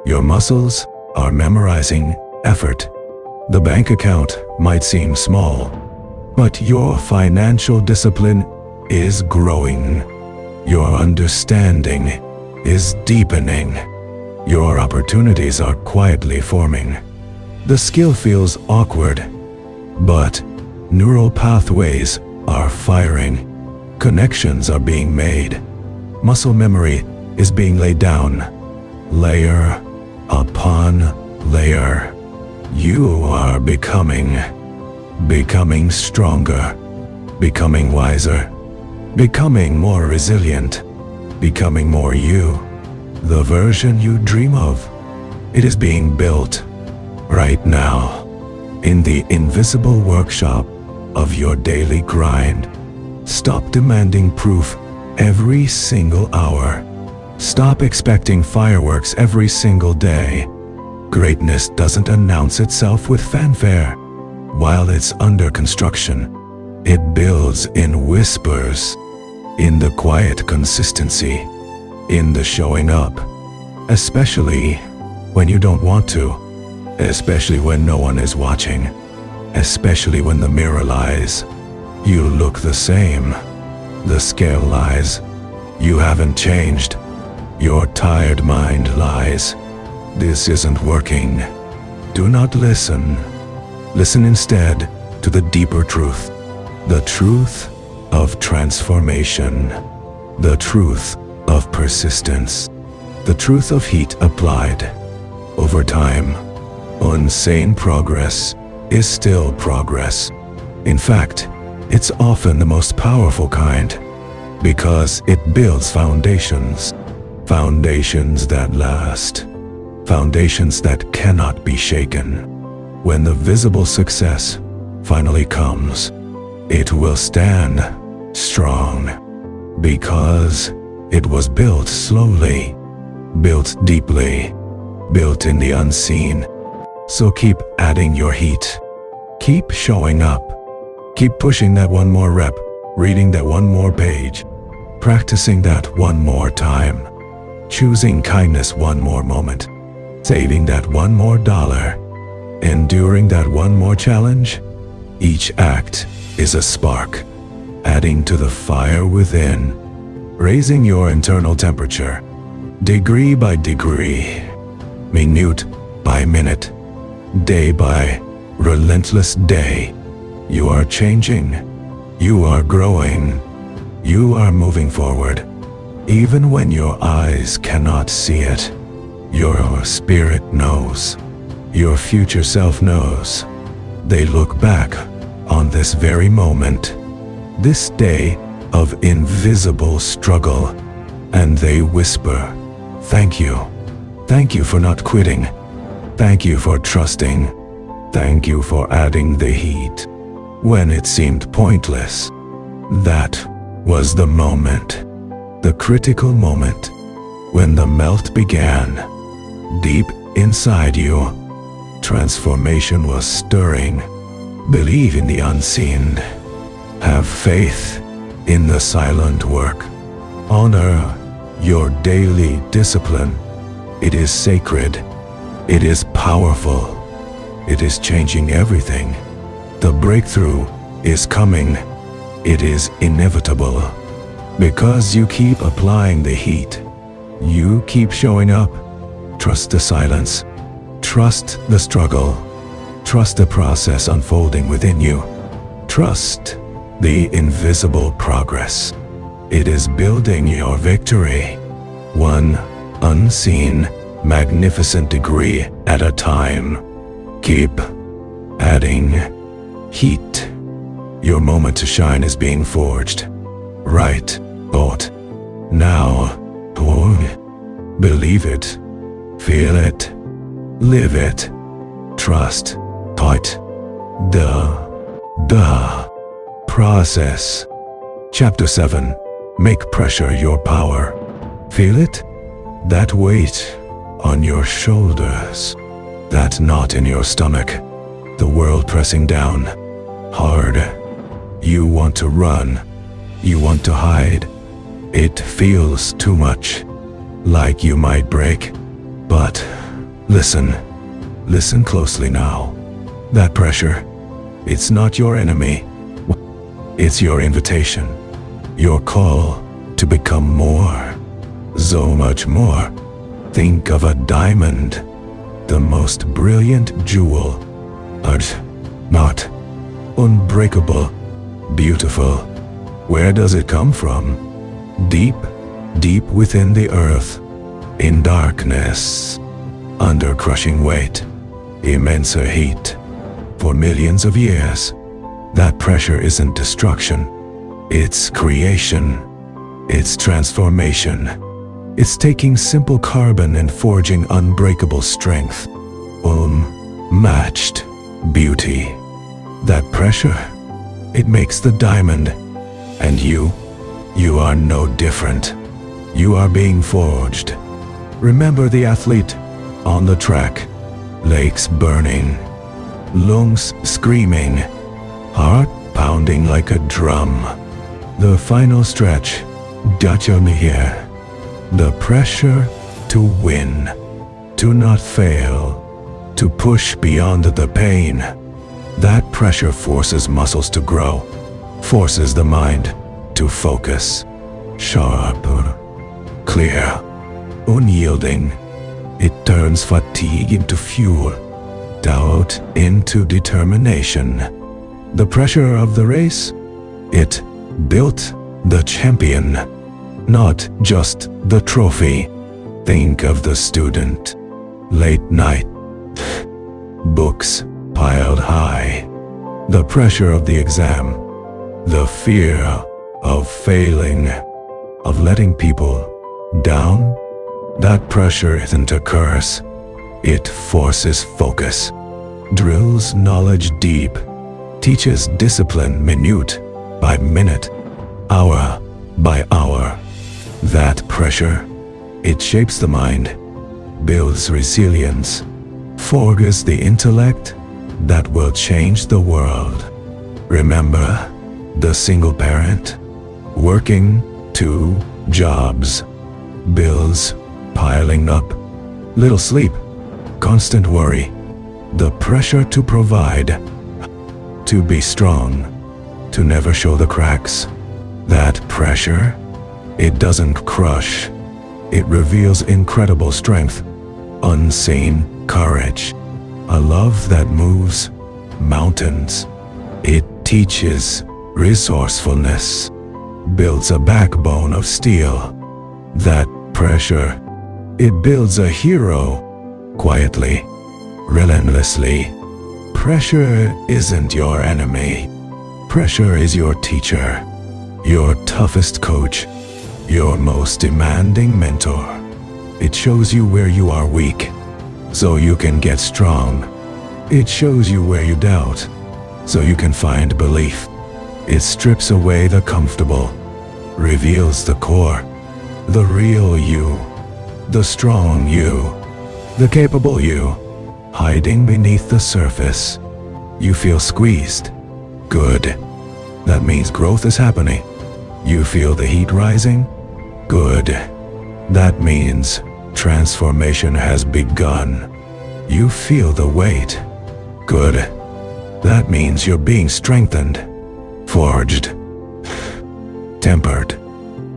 Your muscles are memorizing effort. The bank account might seem small, but your financial discipline is growing. Your understanding is deepening. Your opportunities are quietly forming. The skill feels awkward, but neural pathways are firing. Connections are being made. Muscle memory is being laid down, layer upon layer. You are becoming stronger, becoming wiser, becoming more resilient, becoming more you, the version you dream of. It is being built right now in the invisible workshop of your daily grind. Stop demanding proof every single hour. Stop expecting fireworks every single day. Greatness doesn't announce itself with fanfare. While it's under construction, it builds in whispers, in the quiet consistency, in the showing up, especially when you don't want to, especially when no one is watching, especially when the mirror lies. You look the same. The scale lies. You haven't changed. Your tired mind lies. This isn't working. Do not listen. Listen instead to the deeper truth. The truth of transformation. The truth of persistence. The truth of heat applied. Over time, unseen progress is still progress. In fact, it's often the most powerful kind, because it builds foundations. Foundations that last. Foundations that cannot be shaken. When the visible success finally comes, it will stand strong, because it was built slowly, built deeply, built in the unseen. So keep adding your heat. Keep showing up. Keep pushing that one more rep, reading that one more page, practicing that one more time, choosing kindness one more moment, saving that one more dollar, enduring that one more challenge. Each act is a spark, adding to the fire within, raising your internal temperature, degree by degree, minute by minute, day by relentless day. You are changing. You are growing. You are moving forward. Even when your eyes cannot see it, your spirit knows. Your future self knows. They look back on this very moment, this day of invisible struggle, and they whisper, "Thank you. Thank you for not quitting. Thank you for trusting. Thank you for adding the heat when it seemed pointless." That was the moment, the critical moment, when the melt began. Deep Inside you, transformation was stirring. Believe in the unseen. Have faith in the silent work. Honor your daily discipline. It is sacred. It is powerful. It is changing everything. The breakthrough is coming. It is inevitable. Because you keep applying the heat. You keep showing up. Trust the silence. Trust the struggle. Trust the process unfolding within you. Trust the invisible progress. It is building your victory. One unseen, magnificent degree at a time. Keep adding heat. Your moment to shine is being forged. Right thought. Now. Believe it. Feel it. Live it. Trust. Thought. The process. Chapter 7. Make pressure your power. Feel it? That weight on your shoulders. That knot in your stomach. The world pressing down. Hard. You want to run. You want to hide. It feels too much. Like you might break. But listen. Listen closely now. That pressure, it's not your enemy. It's your invitation. Your call to become more. So much more. Think of a diamond. The most brilliant jewel. But not unbreakable. Beautiful. Where does it come from? Deep, deep within the earth. In darkness. Under crushing weight. Immense heat. For millions of years. That pressure isn't destruction. It's creation. It's transformation. It's taking simple carbon and forging unbreakable strength. Matched beauty. That pressure, it makes the diamond. And you are no different. You are being forged. Remember the athlete on the track. Legs burning. Lungs screaming. Heart pounding like a drum. The final stretch. Dacha me here. The pressure to win. To not fail. To push beyond the pain. That pressure forces muscles to grow. Forces the mind to focus. Sharp. Clear. Unyielding. It turns fatigue into fuel. Doubt into determination. The pressure of the race? It built the champion. Not just the trophy. Think of the student. Late night. Books piled high. The pressure of the exam. The fear of failing. Of letting people down. That pressure isn't a curse. It forces focus. Drills knowledge deep. Teaches discipline minute by minute. Hour by hour. That pressure, it shapes the mind. Builds resilience. Forges the intellect that will change the world. Remember the single parent? Working 2 jobs. Bills piling up. Little sleep. Constant worry. The pressure to provide. To be strong. To never show the cracks. That pressure, it doesn't crush. It reveals incredible strength. Unseen courage. A love that moves mountains. It teaches resourcefulness. Builds a backbone of steel. That pressure, it builds a hero. Quietly, relentlessly. Pressure isn't your enemy. Pressure is your teacher. Your toughest coach. Your most demanding mentor. It shows you where you are weak, so you can get strong. It shows you where you doubt, so you can find belief. It strips away the comfortable, reveals the core, the real you, the strong you. The capable you, hiding beneath the surface. You feel squeezed. Good. That means growth is happening. You feel the heat rising? Good. That means transformation has begun. You feel the weight. Good. That means you're being strengthened, forged, tempered,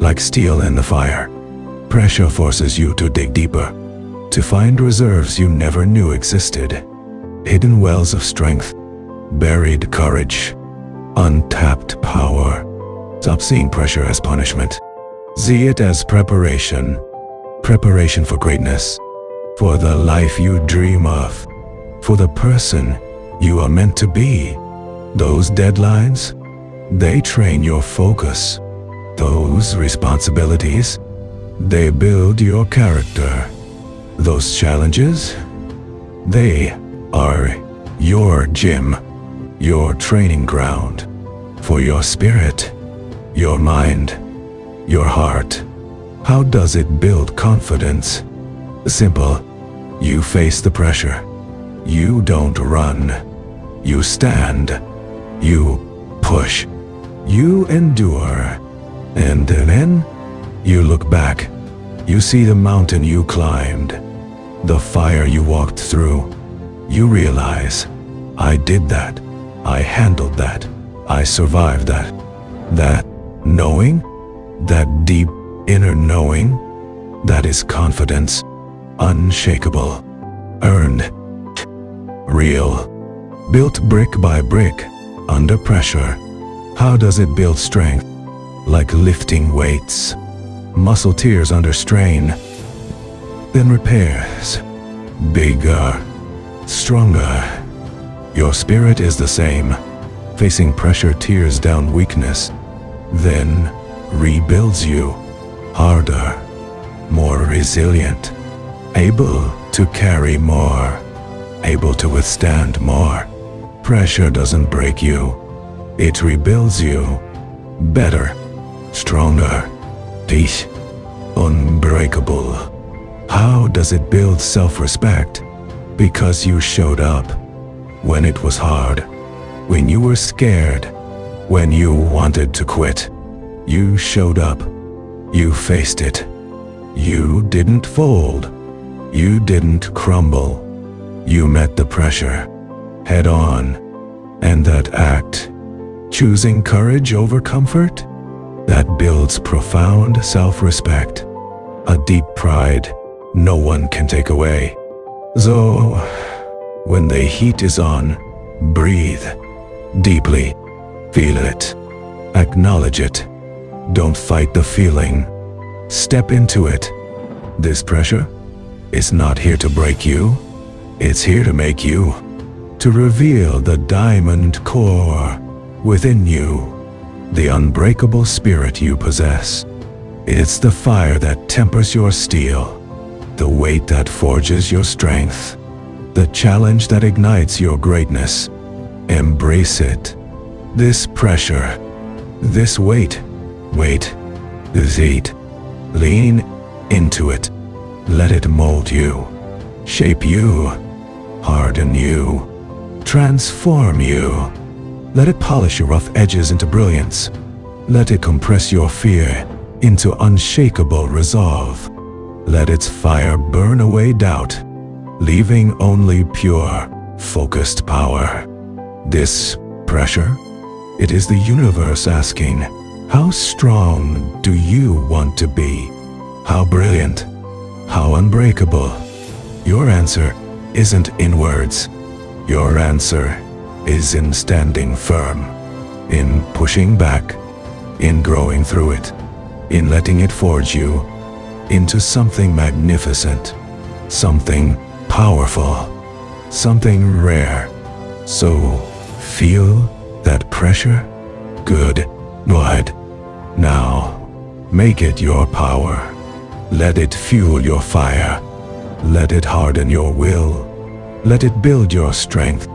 like steel in the fire. Pressure forces you to dig deeper, to find reserves you never knew existed. Hidden wells of strength, buried courage, untapped power. Stop seeing pressure as punishment. See it as preparation. Preparation for greatness, for the life you dream of, for the person you are meant to be. Those deadlines, they train your focus. Those responsibilities, they build your character. Those challenges, they are your gym, your training ground for your spirit, your mind, your heart. How does it build confidence? Simple. You face the pressure. You don't run. You stand. You push. You endure. And then you look back. You see the mountain you climbed, the fire you walked through. You realize, I did that. I handled that. I survived that. That knowing, that deep inner knowing, that is confidence, unshakable, earned, real, built brick by brick, under pressure. How does it build strength? Like lifting weights, muscle tears under strain, then repairs, bigger, stronger. Your spirit is the same, facing pressure tears down weakness, then rebuilds you, harder, more resilient, able to carry more, able to withstand more. Pressure doesn't break you, it rebuilds you, better, stronger, peace, unbreakable. How does it build self-respect? Because you showed up when it was hard, when you were scared, when you wanted to quit. You showed up. You faced it. You didn't fold. You didn't crumble. You met the pressure head on. And that act, choosing courage over comfort, that builds profound self-respect, a deep pride no one can take away. So, when the heat is on, breathe deeply, feel it, acknowledge it. Don't fight the feeling. Step into it. This pressure is not here to break you. It's here to make you, to reveal the diamond core within you, the unbreakable spirit you possess. It's the fire that tempers your steel, the weight that forges your strength, the challenge that ignites your greatness. Embrace it. This pressure, this weight, this heat. Lean into it. Let it mold you, shape you, harden you, transform you. Let it polish your rough edges into brilliance. Let it compress your fear into unshakable resolve. Let its fire burn away doubt, leaving only pure, focused power. This pressure, it is the universe asking, how strong do you want to be? How brilliant? How unbreakable? Your answer isn't in words. Your answer is in standing firm, in pushing back, in growing through it, in letting it forge you into something magnificent, something powerful, something rare. So feel that pressure? Good. Now, make it your power. Let it fuel your fire. Let it harden your will. Let it build your strength,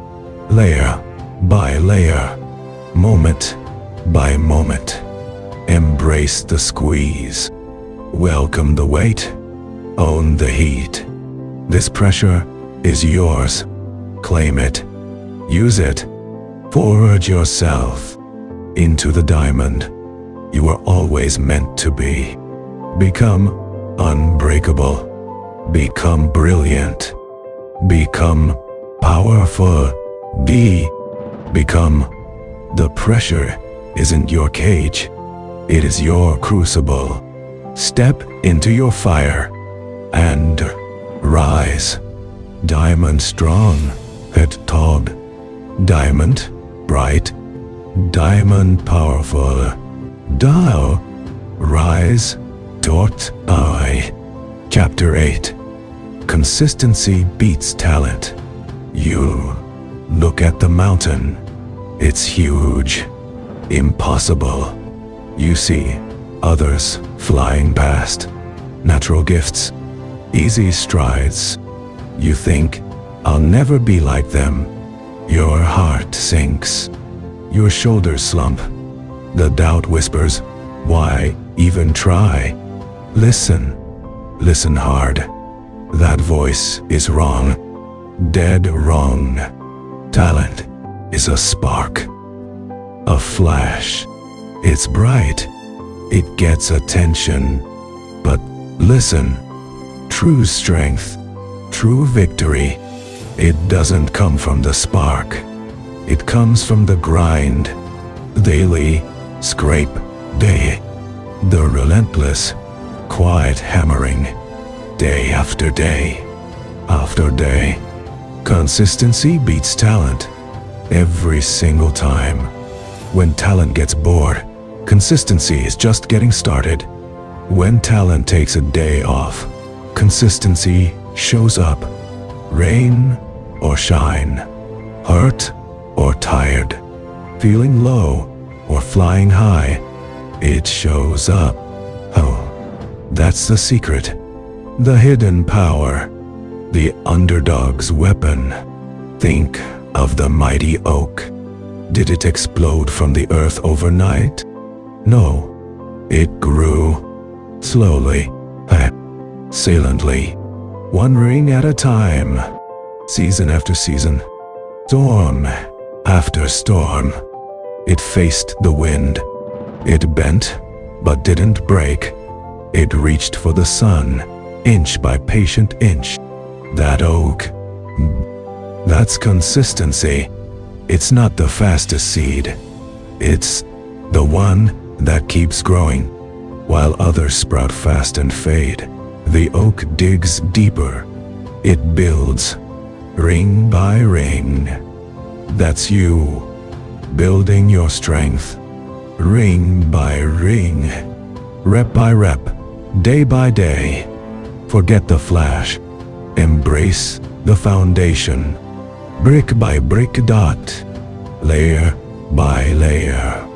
layer by layer, moment by moment. Embrace the squeeze. Welcome the weight. Own the heat. This pressure is yours. Claim it. Use it. Forge yourself into the diamond you were always meant to be. Become unbreakable. Become brilliant. Become powerful. Become. The pressure isn't your cage. It is your crucible. Step into your fire and rise. Diamond strong, het todd. Diamond bright. Diamond powerful. Dial. Rise. Dort I. Chapter 8. Consistency beats talent. You look at the mountain. It's huge. Impossible. You see others flying past. Natural gifts. Easy strides. You think, I'll never be like them. Your heart sinks. Your shoulders slump. The doubt whispers, why even try? Listen. Listen hard. That voice is wrong. Dead wrong. Talent is a spark. A flash. It's bright. It gets attention. But listen. True strength, true victory, it doesn't come from the spark. It comes from the grind. Daily, scrape, day. The relentless, quiet hammering. Day after day, after day. Consistency beats talent. Every single time. When talent gets bored, consistency is just getting started. When talent takes a day off, consistency shows up. Rain or shine, hurt or tired, feeling low or flying high, it shows up. Oh, that's the secret. The hidden power. The underdog's weapon. Think of the mighty oak. Did it explode from the earth overnight? No, it grew slowly, silently, one ring at a time, season after season, storm after storm. It faced the wind. It bent, but didn't break. It reached for the sun, inch by patient inch. That oak. That's consistency. It's not the fastest seed. It's the one that keeps growing. While others sprout fast and fade, the oak digs deeper. It builds, ring by ring. That's you, building your strength, ring by ring, rep by rep, day by day. Forget the flash. Embrace the foundation. Brick by brick dot, layer by layer.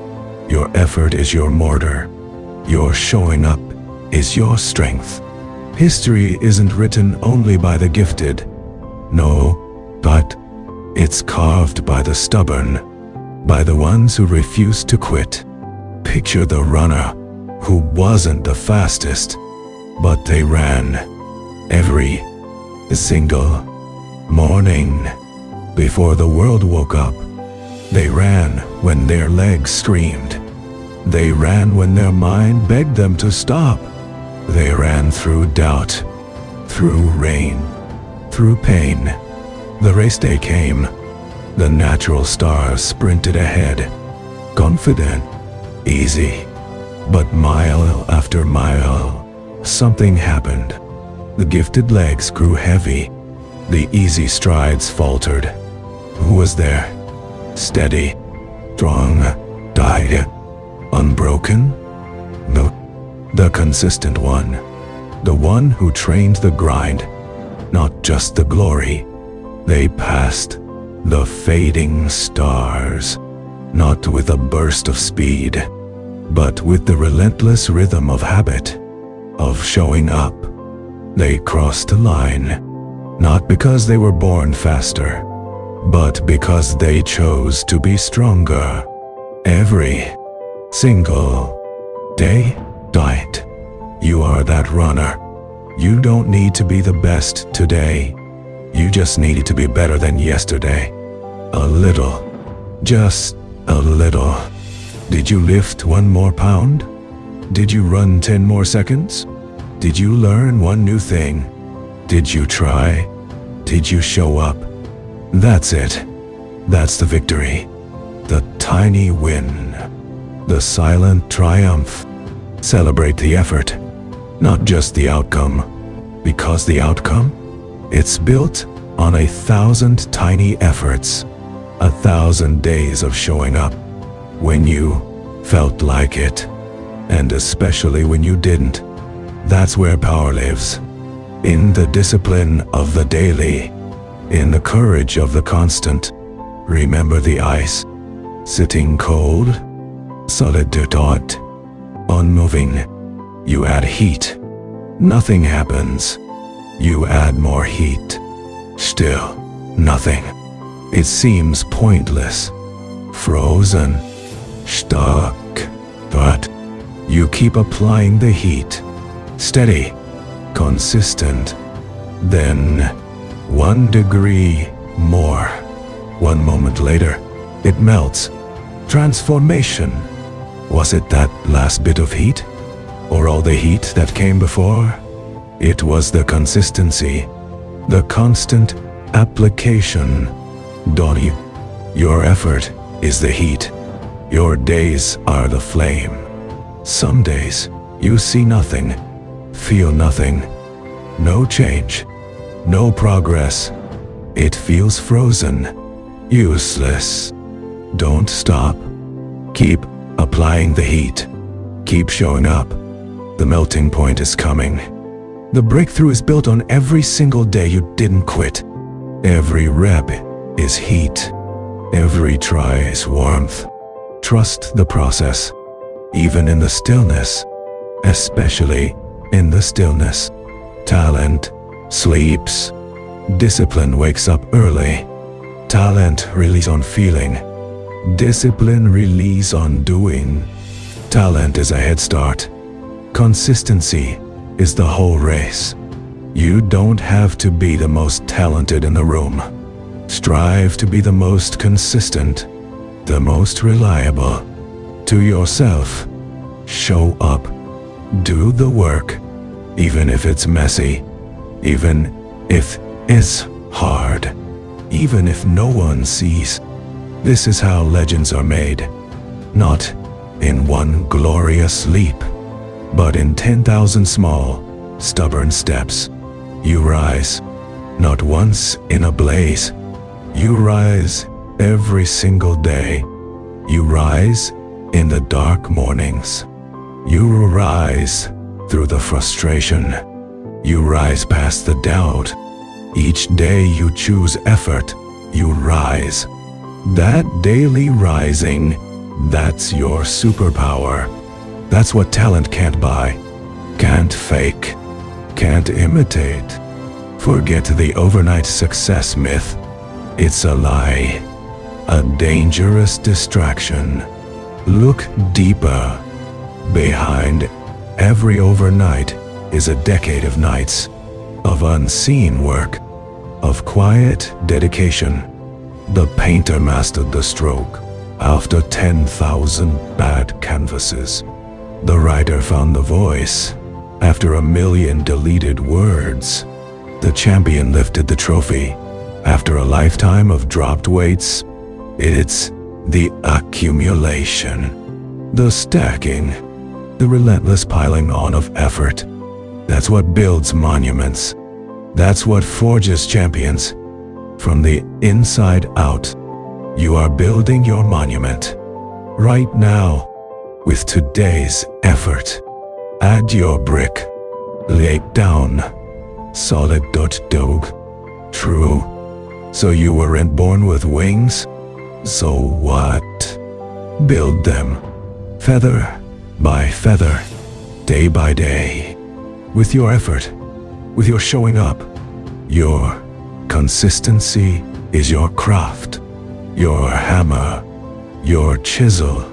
Your effort is your mortar. Your showing up is your strength. History isn't written only by the gifted. No, but it's carved by the stubborn, by the ones who refuse to quit. Picture the runner who wasn't the fastest, but they ran every single morning. Before the world woke up, they ran when their legs screamed. They ran when their mind begged them to stop. They ran through doubt, through rain, through pain. The race day came. The natural stars sprinted ahead, confident, easy. But mile after mile, something happened. The gifted legs grew heavy. The easy strides faltered. Who was there? Steady, strong, died, unbroken? The consistent one. The one who trained the grind, not just the glory. They passed the fading stars, not with a burst of speed, but with the relentless rhythm of habit, of showing up. They crossed the line, not because they were born faster, but because they chose to be stronger. Every single day, died. You are that runner, You don't need to be the best today. You just need to be better than yesterday. A little. Just a little. Did you lift 1 more pound? Did you run 10 more seconds? Did you learn 1 new thing? Did you try? Did you show up? That's it. That's the victory. The tiny win. The silent triumph. Celebrate the effort, not just the outcome. Because the outcome? It's built on 1,000 tiny efforts. 1,000 days of showing up. When you felt like it. And especially when you didn't. That's where power lives. In the discipline of the daily. In the courage of the constant. Remember the ice. Sitting cold. Solid to taut. Unmoving. You add heat. Nothing happens. You add more heat. Still, nothing. It seems pointless. Frozen. Stuck. But you keep applying the heat. Steady. Consistent. Then, 1 degree more. 1 moment later, it melts. Transformation. Was it that last bit of heat? Or all the heat that came before? It was the consistency. The constant application. Don't you? Your effort is the heat. Your days are the flame. Some days, you see nothing, feel nothing. No change, no progress. It feels frozen, useless. Don't stop. Keep applying the heat. Keep showing up. The melting point is coming. The breakthrough is built on every single day you didn't quit. Every rep is heat. Every try is warmth. Trust the process, even in the stillness, especially in the stillness. Talent sleeps. Discipline wakes up early. Talent relies on feeling. Discipline relies on doing. Talent is a head start. Consistency is the whole race. You don't have to be the most talented in the room. Strive to be the most consistent, the most reliable. To yourself. Show up. Do the work. Even if it's messy. Even if it's hard. Even if no one sees. This is how legends are made. Not in 1 glorious leap, but in 10,000 small, stubborn steps. You rise. Not once in a blaze. You rise every single day. You rise in the dark mornings. You rise through the frustration. You rise past the doubt. Each day you choose effort. You rise. That daily rising, that's your superpower. That's what talent can't buy, can't fake, can't imitate. Forget the overnight success myth. It's a lie, a dangerous distraction. Look deeper. Behind every overnight is a decade of nights, of unseen work, of quiet dedication. The painter mastered the stroke after 10,000 bad canvases. The writer found the voice after 1,000,000 deleted words. The champion lifted the trophy after a lifetime of dropped weights. It's the accumulation, the stacking, the relentless piling on of effort. That's what builds monuments. That's what forges champions. From the inside out, you are building your monument. Right now, with today's effort. Add your brick. Lay it down. Solid dog. True. So you weren't born with wings? So what? Build them. Feather by feather. Day by day. With your effort. With your showing up. Your consistency is your craft. Your hammer. Your chisel.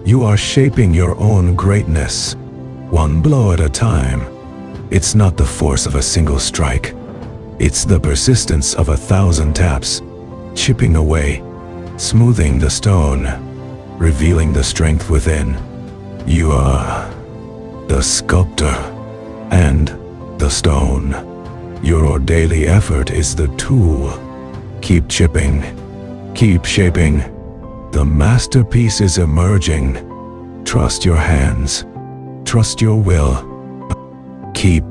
You are shaping your own greatness. 1 blow at a time. It's not the force of a single strike. It's the persistence of 1,000 taps, chipping away, smoothing the stone, revealing the strength within. You are the sculptor and the stone. Your daily effort is the tool. Keep chipping, keep shaping. The masterpiece is emerging. Trust your hands, trust your will. Keep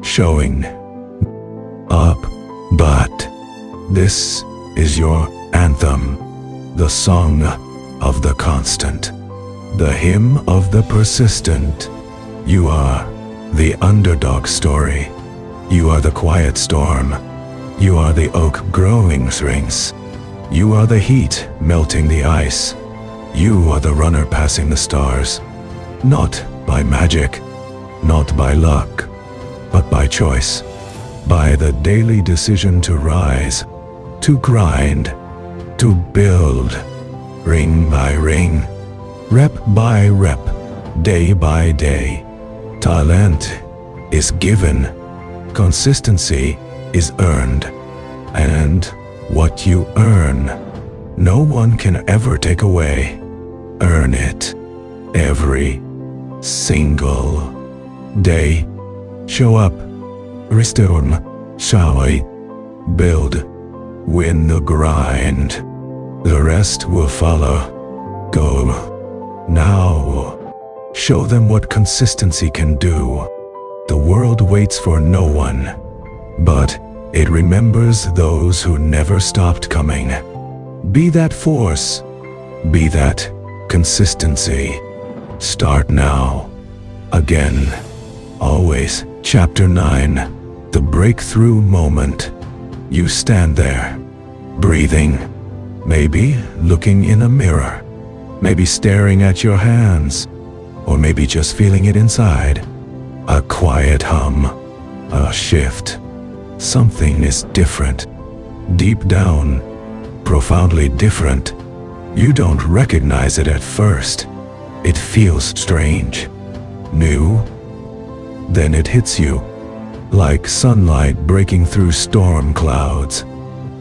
showing up. But this is your anthem, the song of the constant, the hymn of the persistent. You are the underdog story. You are the quiet storm. You are the oak growing shrinks. You are the heat melting the ice. You are the runner passing the stars. Not by magic, not by luck, but by choice. By the daily decision to rise, to grind, to build, ring by ring, rep by rep, day by day. Talent is given, consistency is earned, and what you earn, no one can ever take away. Earn it every single day. Show up, restore, shall build, win the grind. The rest will follow. Go now. Show them what consistency can do. The world waits for no one, but it remembers those who never stopped coming. Be that force. Be that consistency. Start now. Again. Always. Chapter 9. The breakthrough moment. You stand there, breathing, maybe looking in a mirror, maybe staring at your hands, or maybe just feeling it inside. A quiet hum, a shift. Something is different. Deep down, profoundly different. You don't recognize it at first. It feels strange, new. Then it hits you, like sunlight breaking through storm clouds.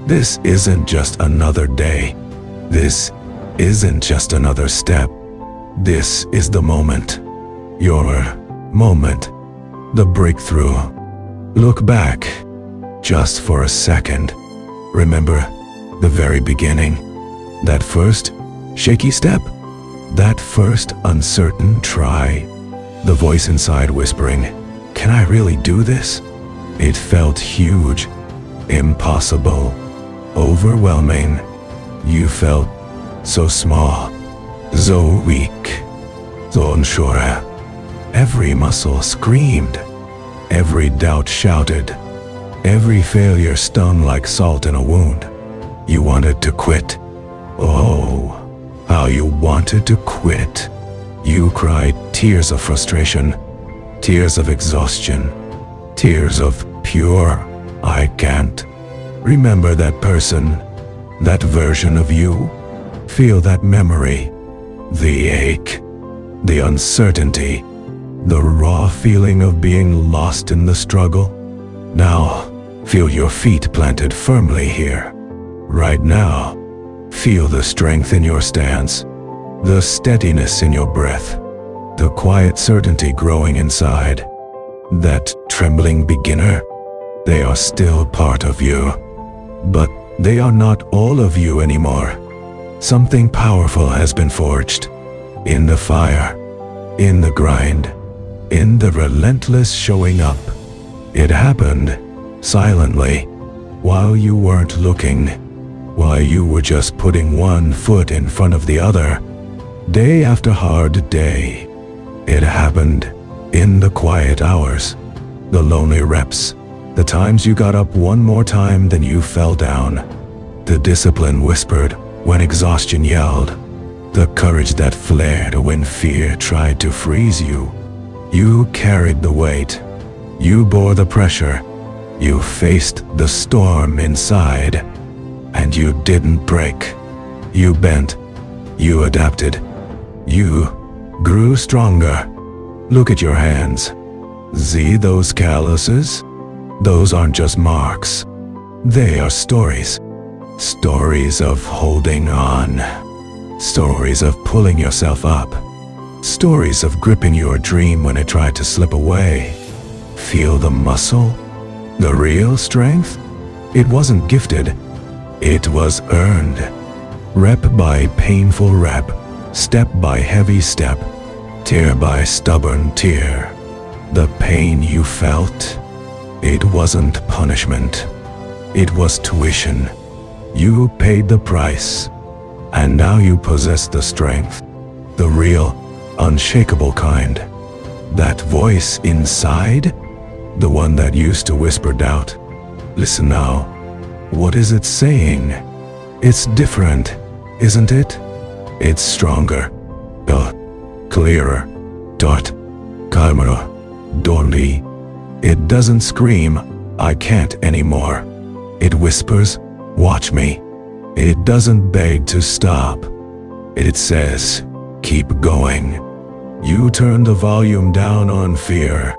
This isn't just another day. This isn't just another step. This is the moment. Your moment. The breakthrough. Look back, just for a second. Remember the very beginning. That first shaky step. That first uncertain try. The voice inside whispering, "Can I really do this?" It felt huge, impossible, overwhelming. You felt so small, so weak, so unsure. Every muscle screamed. Every doubt shouted. Every failure stung like salt in a wound. You wanted to quit. Oh, how you wanted to quit. You cried tears of frustration, tears of exhaustion, tears of pure, "I can't." Remember that person, that version of you. Feel that memory, the ache, the uncertainty, the raw feeling of being lost in the struggle. Now, feel your feet planted firmly here. Right now, feel the strength in your stance, the steadiness in your breath, the quiet certainty growing inside. That trembling beginner, they are still part of you. But they are not all of you anymore. Something powerful has been forged. In the fire, in the grind, in the relentless showing up. It happened silently, while you weren't looking, while you were just putting one foot in front of the other. Day after hard day. It happened in the quiet hours, the lonely reps, the times you got up one more time than you fell down. The discipline whispered when exhaustion yelled. The courage that flared when fear tried to freeze you. You carried the weight. You bore the pressure. You faced the storm inside. And you didn't break. You bent. You adapted. You grew stronger. Look at your hands. See those calluses? Those aren't just marks. They are stories. Stories of holding on. Stories of pulling yourself up. Stories of gripping your dream when it tried to slip away. Feel the muscle? The real strength? It wasn't gifted. It was earned. Rep by painful rep. Step by heavy step. Tear by stubborn tear. The pain you felt, it wasn't punishment. It was tuition. You paid the price. And now you possess the strength. The real, unshakable kind. That voice inside, the one that used to whisper doubt. Listen now. What is it saying? It's different, isn't it? It's stronger. Clearer. Calmer. Dolly. It doesn't scream, I can't anymore. It whispers, watch me. It doesn't beg to stop. It says, keep going. You turn the volume down on fear.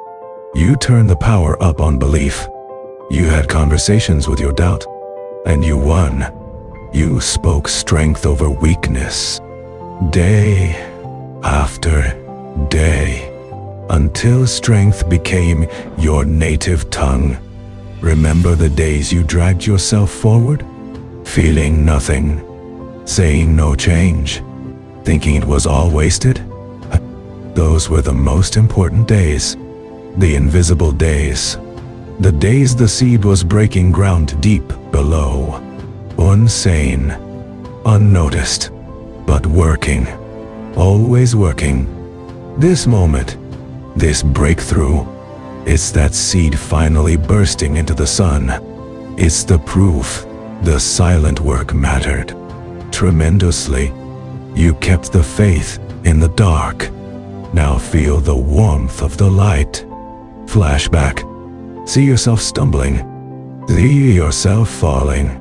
You turn the power up on belief. You had conversations with your doubt, and you won. You spoke strength over weakness, day after day, until strength became your native tongue. Remember the days you dragged yourself forward, feeling nothing, saying no change, thinking it was all wasted? Those were the most important days, the invisible days, the days the seed was breaking ground deep below, unseen, unnoticed, but working, always working. This moment, this breakthrough, it's that seed finally bursting into the sun. It's the proof the silent work mattered tremendously. You kept the faith in the dark. Now feel the warmth of the light. Flashback. See yourself stumbling. See yourself falling.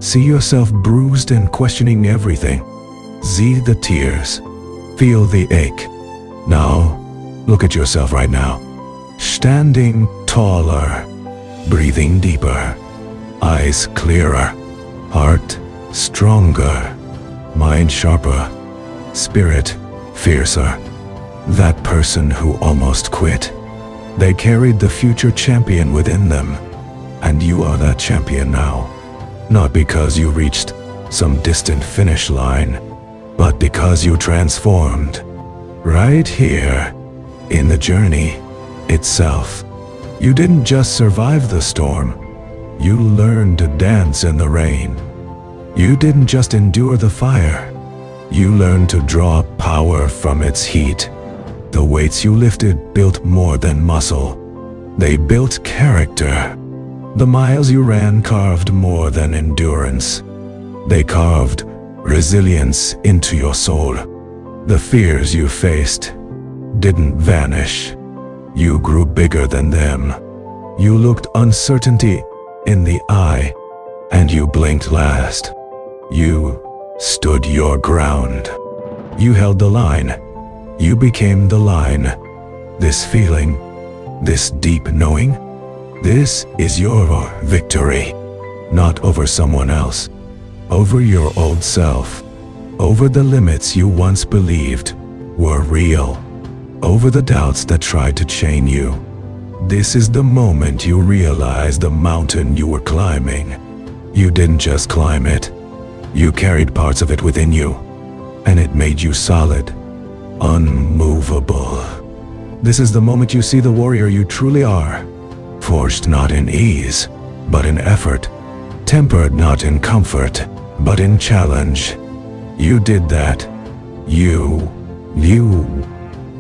See yourself bruised and questioning everything. See the tears. Feel the ache. Now, look at yourself right now. Standing taller. Breathing deeper. Eyes clearer. Heart stronger. Mind sharper. Spirit fiercer. That person who almost quit. They carried the future champion within them. And you are that champion now. Not because you reached some distant finish line, but because you transformed. Right here, in the journey itself. You didn't just survive the storm. You learned to dance in the rain. You didn't just endure the fire. You learned to draw power from its heat. The weights you lifted built more than muscle. They built character. The miles you ran carved more than endurance. They carved resilience into your soul. The fears you faced didn't vanish. You grew bigger than them. You looked uncertainty in the eye, and you blinked last. You stood your ground. You held the line. You became the line. This feeling, this deep knowing, this is your victory. Not over someone else, over your old self, over the limits you once believed were real, over the doubts that tried to chain you. This is the moment you realize the mountain you were climbing. You didn't just climb it. You carried parts of it within you, and it made you solid, unmovable. This is the moment you see the warrior you truly are, forged not in ease, but in effort, tempered not in comfort, but in challenge. You did that. You,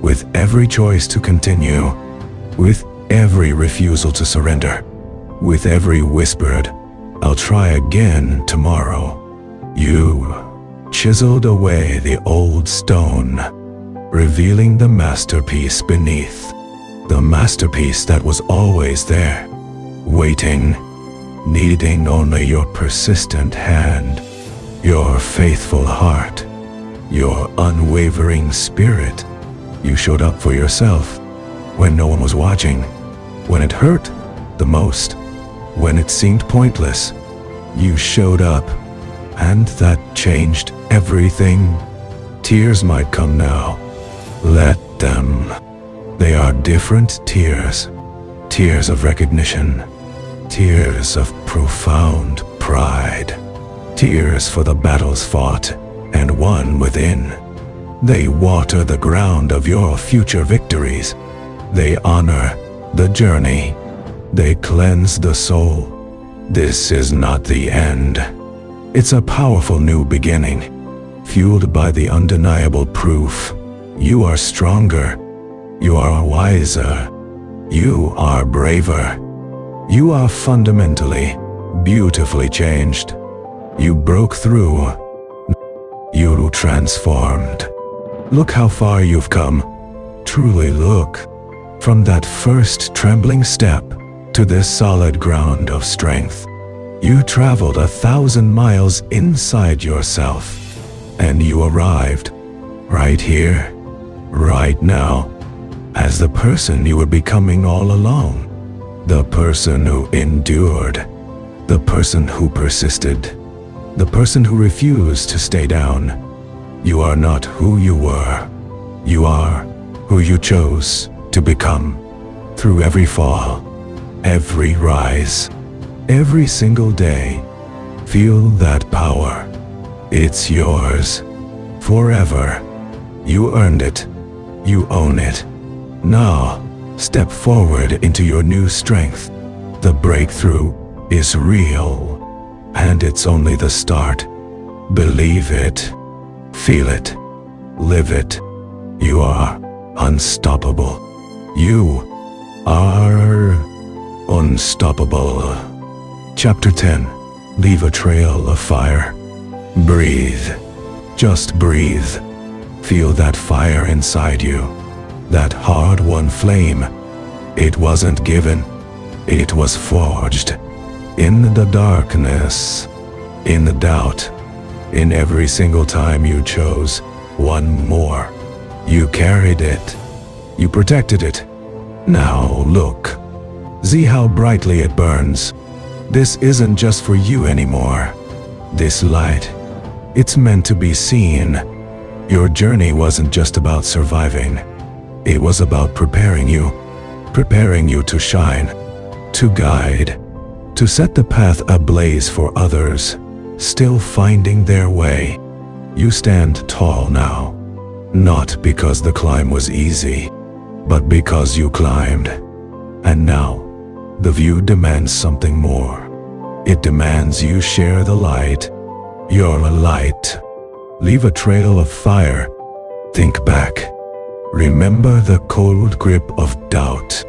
with every choice to continue, with every refusal to surrender, with every whispered, I'll try again tomorrow. You chiseled away the old stone, revealing the masterpiece beneath. The masterpiece that was always there, waiting, needing only your persistent hand, your faithful heart, your unwavering spirit. You showed up for yourself. when no one was watching, when it hurt the most, when it seemed pointless. You showed up, and that changed everything. Tears might come now. Let them. They are different tears. Tears of recognition. Tears of profound pride. Tears for the battles fought and won within. They water the ground of your future victories. They honor the journey. They cleanse the soul. This is not the end. It's a powerful new beginning, fueled by the undeniable proof. You are stronger. You are wiser. You are braver. You are fundamentally, beautifully changed. You broke through. You transformed. Look how far you've come. Truly look. From that first trembling step to this solid ground of strength. You traveled 1,000 miles inside yourself, and you arrived right here, right now, as the person you were becoming all along. The person who endured, the person who persisted, the person who refused to stay down. You are not who you were. You are who you chose to become. Through every fall, every rise, every single day, feel that power. It's yours. Forever. You earned it. You own it. Now, step forward into your new strength. The breakthrough is real, and it's only the start. Believe it. Feel it. Live it. You are unstoppable. You are unstoppable. Chapter 10. Leave a trail of fire. Breathe. Just breathe. Feel that fire inside you. That hard-won flame. It wasn't given. It was forged. In the darkness. In the doubt. In every single time you chose one more. You carried it. You protected it. Now look. See how brightly it burns. This isn't just for you anymore. This light, it's meant to be seen. Your journey wasn't just about surviving. It was about preparing you to shine, to guide, to set the path ablaze for others, still finding their way. You stand tall now, not because the climb was easy, but because you climbed. And now, the view demands something more. It demands you share the light. You're a light. Leave a trail of fire. Think back. Remember the cold grip of doubt.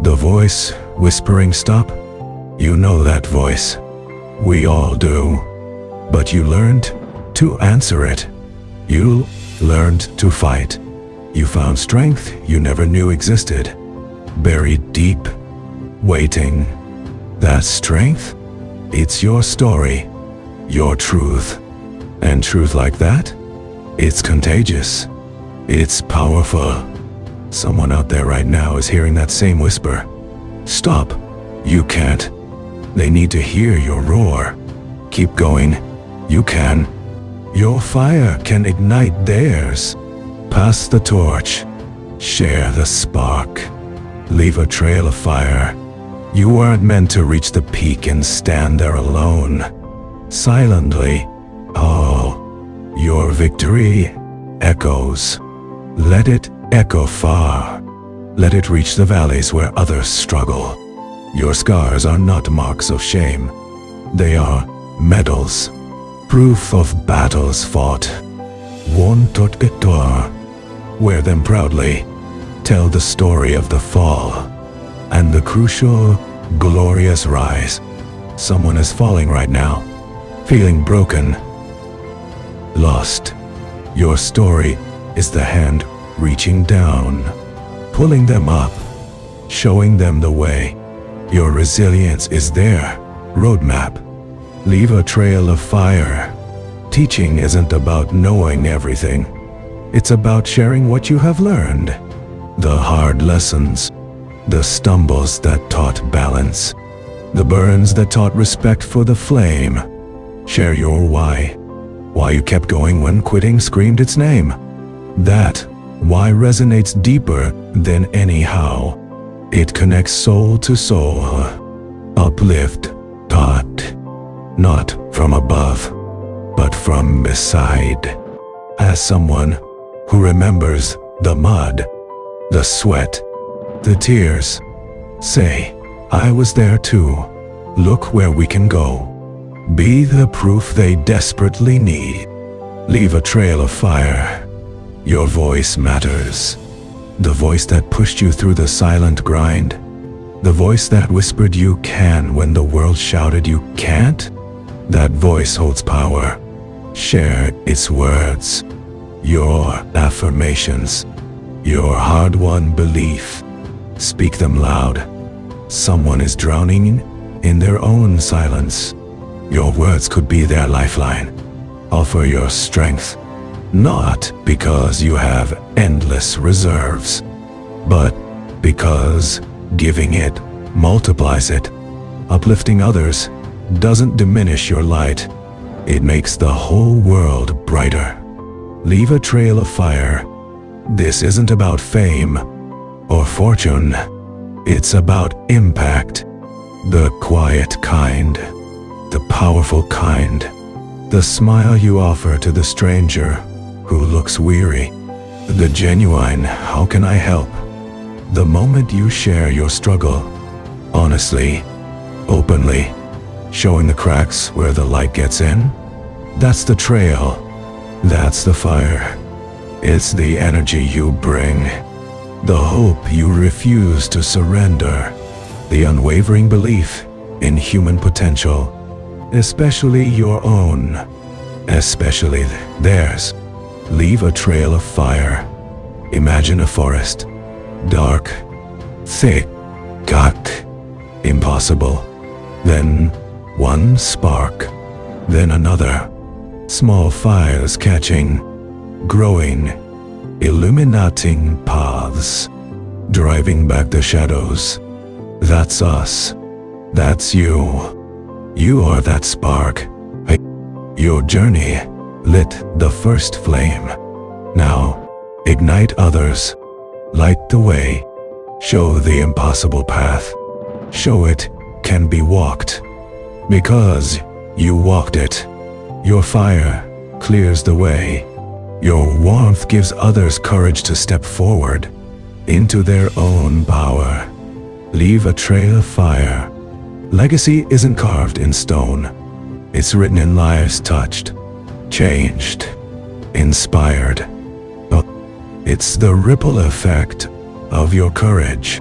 The voice whispering stop. You know that voice. We all do. But you learned to answer it. You learned to fight. You found strength you never knew existed. Buried deep. Waiting. That strength? It's your story. Your truth. And truth like that? It's contagious. It's powerful. Someone out there right now is hearing that same whisper. Stop. You can't. They need to hear your roar. Keep going. You can. Your fire can ignite theirs. Pass the torch. Share the spark. Leave a trail of fire. You weren't meant to reach the peak and stand there alone. Silently. Oh, your victory echoes. Let it echo far. Let it reach the valleys where others struggle. Your scars are not marks of shame. They are medals. Proof of battles fought. One tot victor. Wear them proudly. Tell the story of the fall and the crucial, glorious rise. Someone is falling right now, feeling broken, lost. Your story is the hand reaching down, pulling them up, showing them the way. Your resilience is their roadmap. Leave a trail of fire. Teaching isn't about knowing everything. It's about sharing what you have learned. The hard lessons, the stumbles that taught balance, the burns that taught respect for the flame. Share your why you kept going when quitting screamed its name. That why resonates deeper than any how. It connects soul to soul, uplift, taught, not from above, but from beside. As someone who remembers the mud, the sweat, the tears, say, I was there too. Look where we can go. Be the proof they desperately need. Leave a trail of fire. Your voice matters. The voice that pushed you through the silent grind. The voice that whispered you can when the world shouted you can't. That voice holds power. Share its words. Your affirmations. Your hard-won belief. Speak them loud. Someone is drowning in their own silence. Your words could be their lifeline. Offer your strength, not because you have endless reserves, but because giving it multiplies it. Uplifting others doesn't diminish your light. It makes the whole world brighter. Leave a trail of fire. This isn't about fame or fortune. It's about impact. The quiet kind. The powerful kind. The smile you offer to the stranger who looks weary. The genuine, how can I help? The moment you share your struggle, honestly, openly, showing the cracks where the light gets in, that's the trail. That's the fire. It's the energy you bring. The hope you refuse to surrender. The unwavering belief in human potential. Especially your own, especially theirs. Leave a trail of fire. Imagine a forest, dark, thick, impossible. Then one spark, then another. Small fires catching, growing, illuminating paths, driving back the shadows. That's us. That's you. You are that spark. Your journey lit the first flame. Now, ignite others. Light the way. Show the impossible path. Show it can be walked. Because you walked it. Your fire clears the way. Your warmth gives others courage to step forward into their own power. Leave a trail of fire. Legacy isn't carved in stone. It's written in lives touched, changed, inspired. It's the ripple effect of your courage.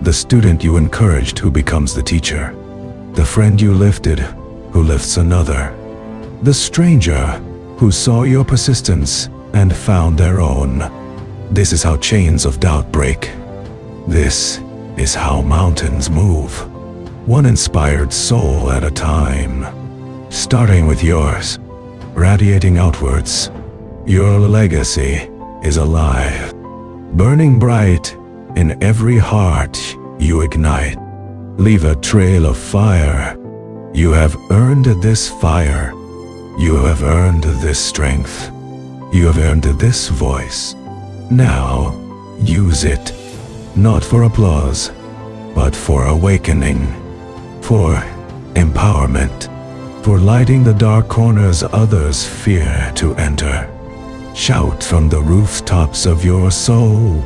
The student you encouraged who becomes the teacher. The friend you lifted who lifts another. The stranger who saw your persistence and found their own. This is how chains of doubt break. This is how mountains move. One inspired soul at a time. Starting with yours, radiating outwards. Your legacy is alive, burning bright in every heart you ignite. Leave a trail of fire. You have earned this fire. You have earned this strength. You have earned this voice. Now, use it, not for applause, but for awakening, for empowerment, for lighting the dark corners others fear to enter. Shout from the rooftops of your soul,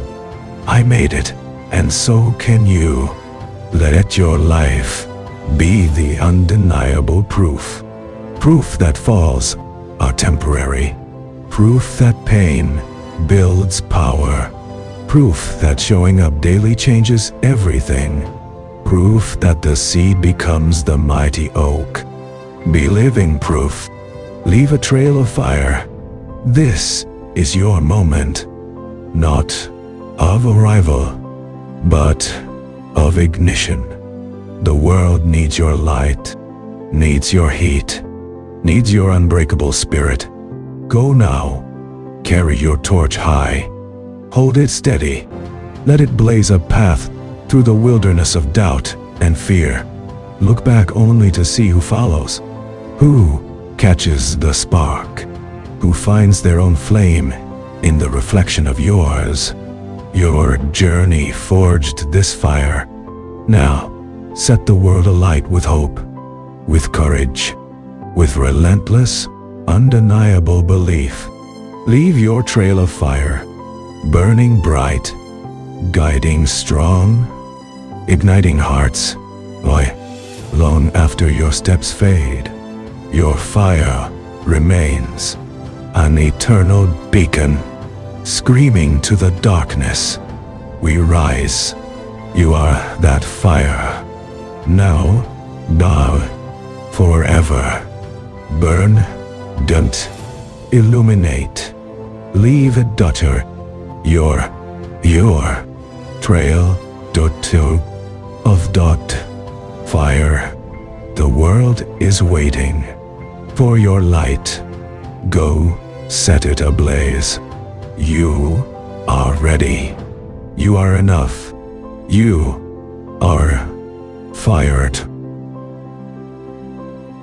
I made it, and so can you. Let your life be the undeniable proof. Proof that falls are temporary. Proof that pain builds power. Proof that showing up daily changes everything. Proof that the seed becomes the mighty oak. Be living proof. Leave a trail of fire. This is your moment, not of arrival, but of ignition. The world needs your light, needs your heat, needs your unbreakable spirit. Go now. Carry your torch high. Hold it steady. Let it blaze a path through the wilderness of doubt and fear. Look back only to see who follows, who catches the spark, who finds their own flame in the reflection of yours. Your journey forged this fire. Now, set the world alight with hope, with courage, with relentless, undeniable belief. Leave your trail of fire, burning bright, guiding strong, igniting hearts. Long after your steps fade, your fire remains, an eternal beacon, screaming to the darkness. We rise. You are that fire. Now, forever. Burn, don't illuminate. Leave it dutter. Your trail of fire. The world is waiting for your light. Go set it ablaze. You are ready. You are enough. You are fired.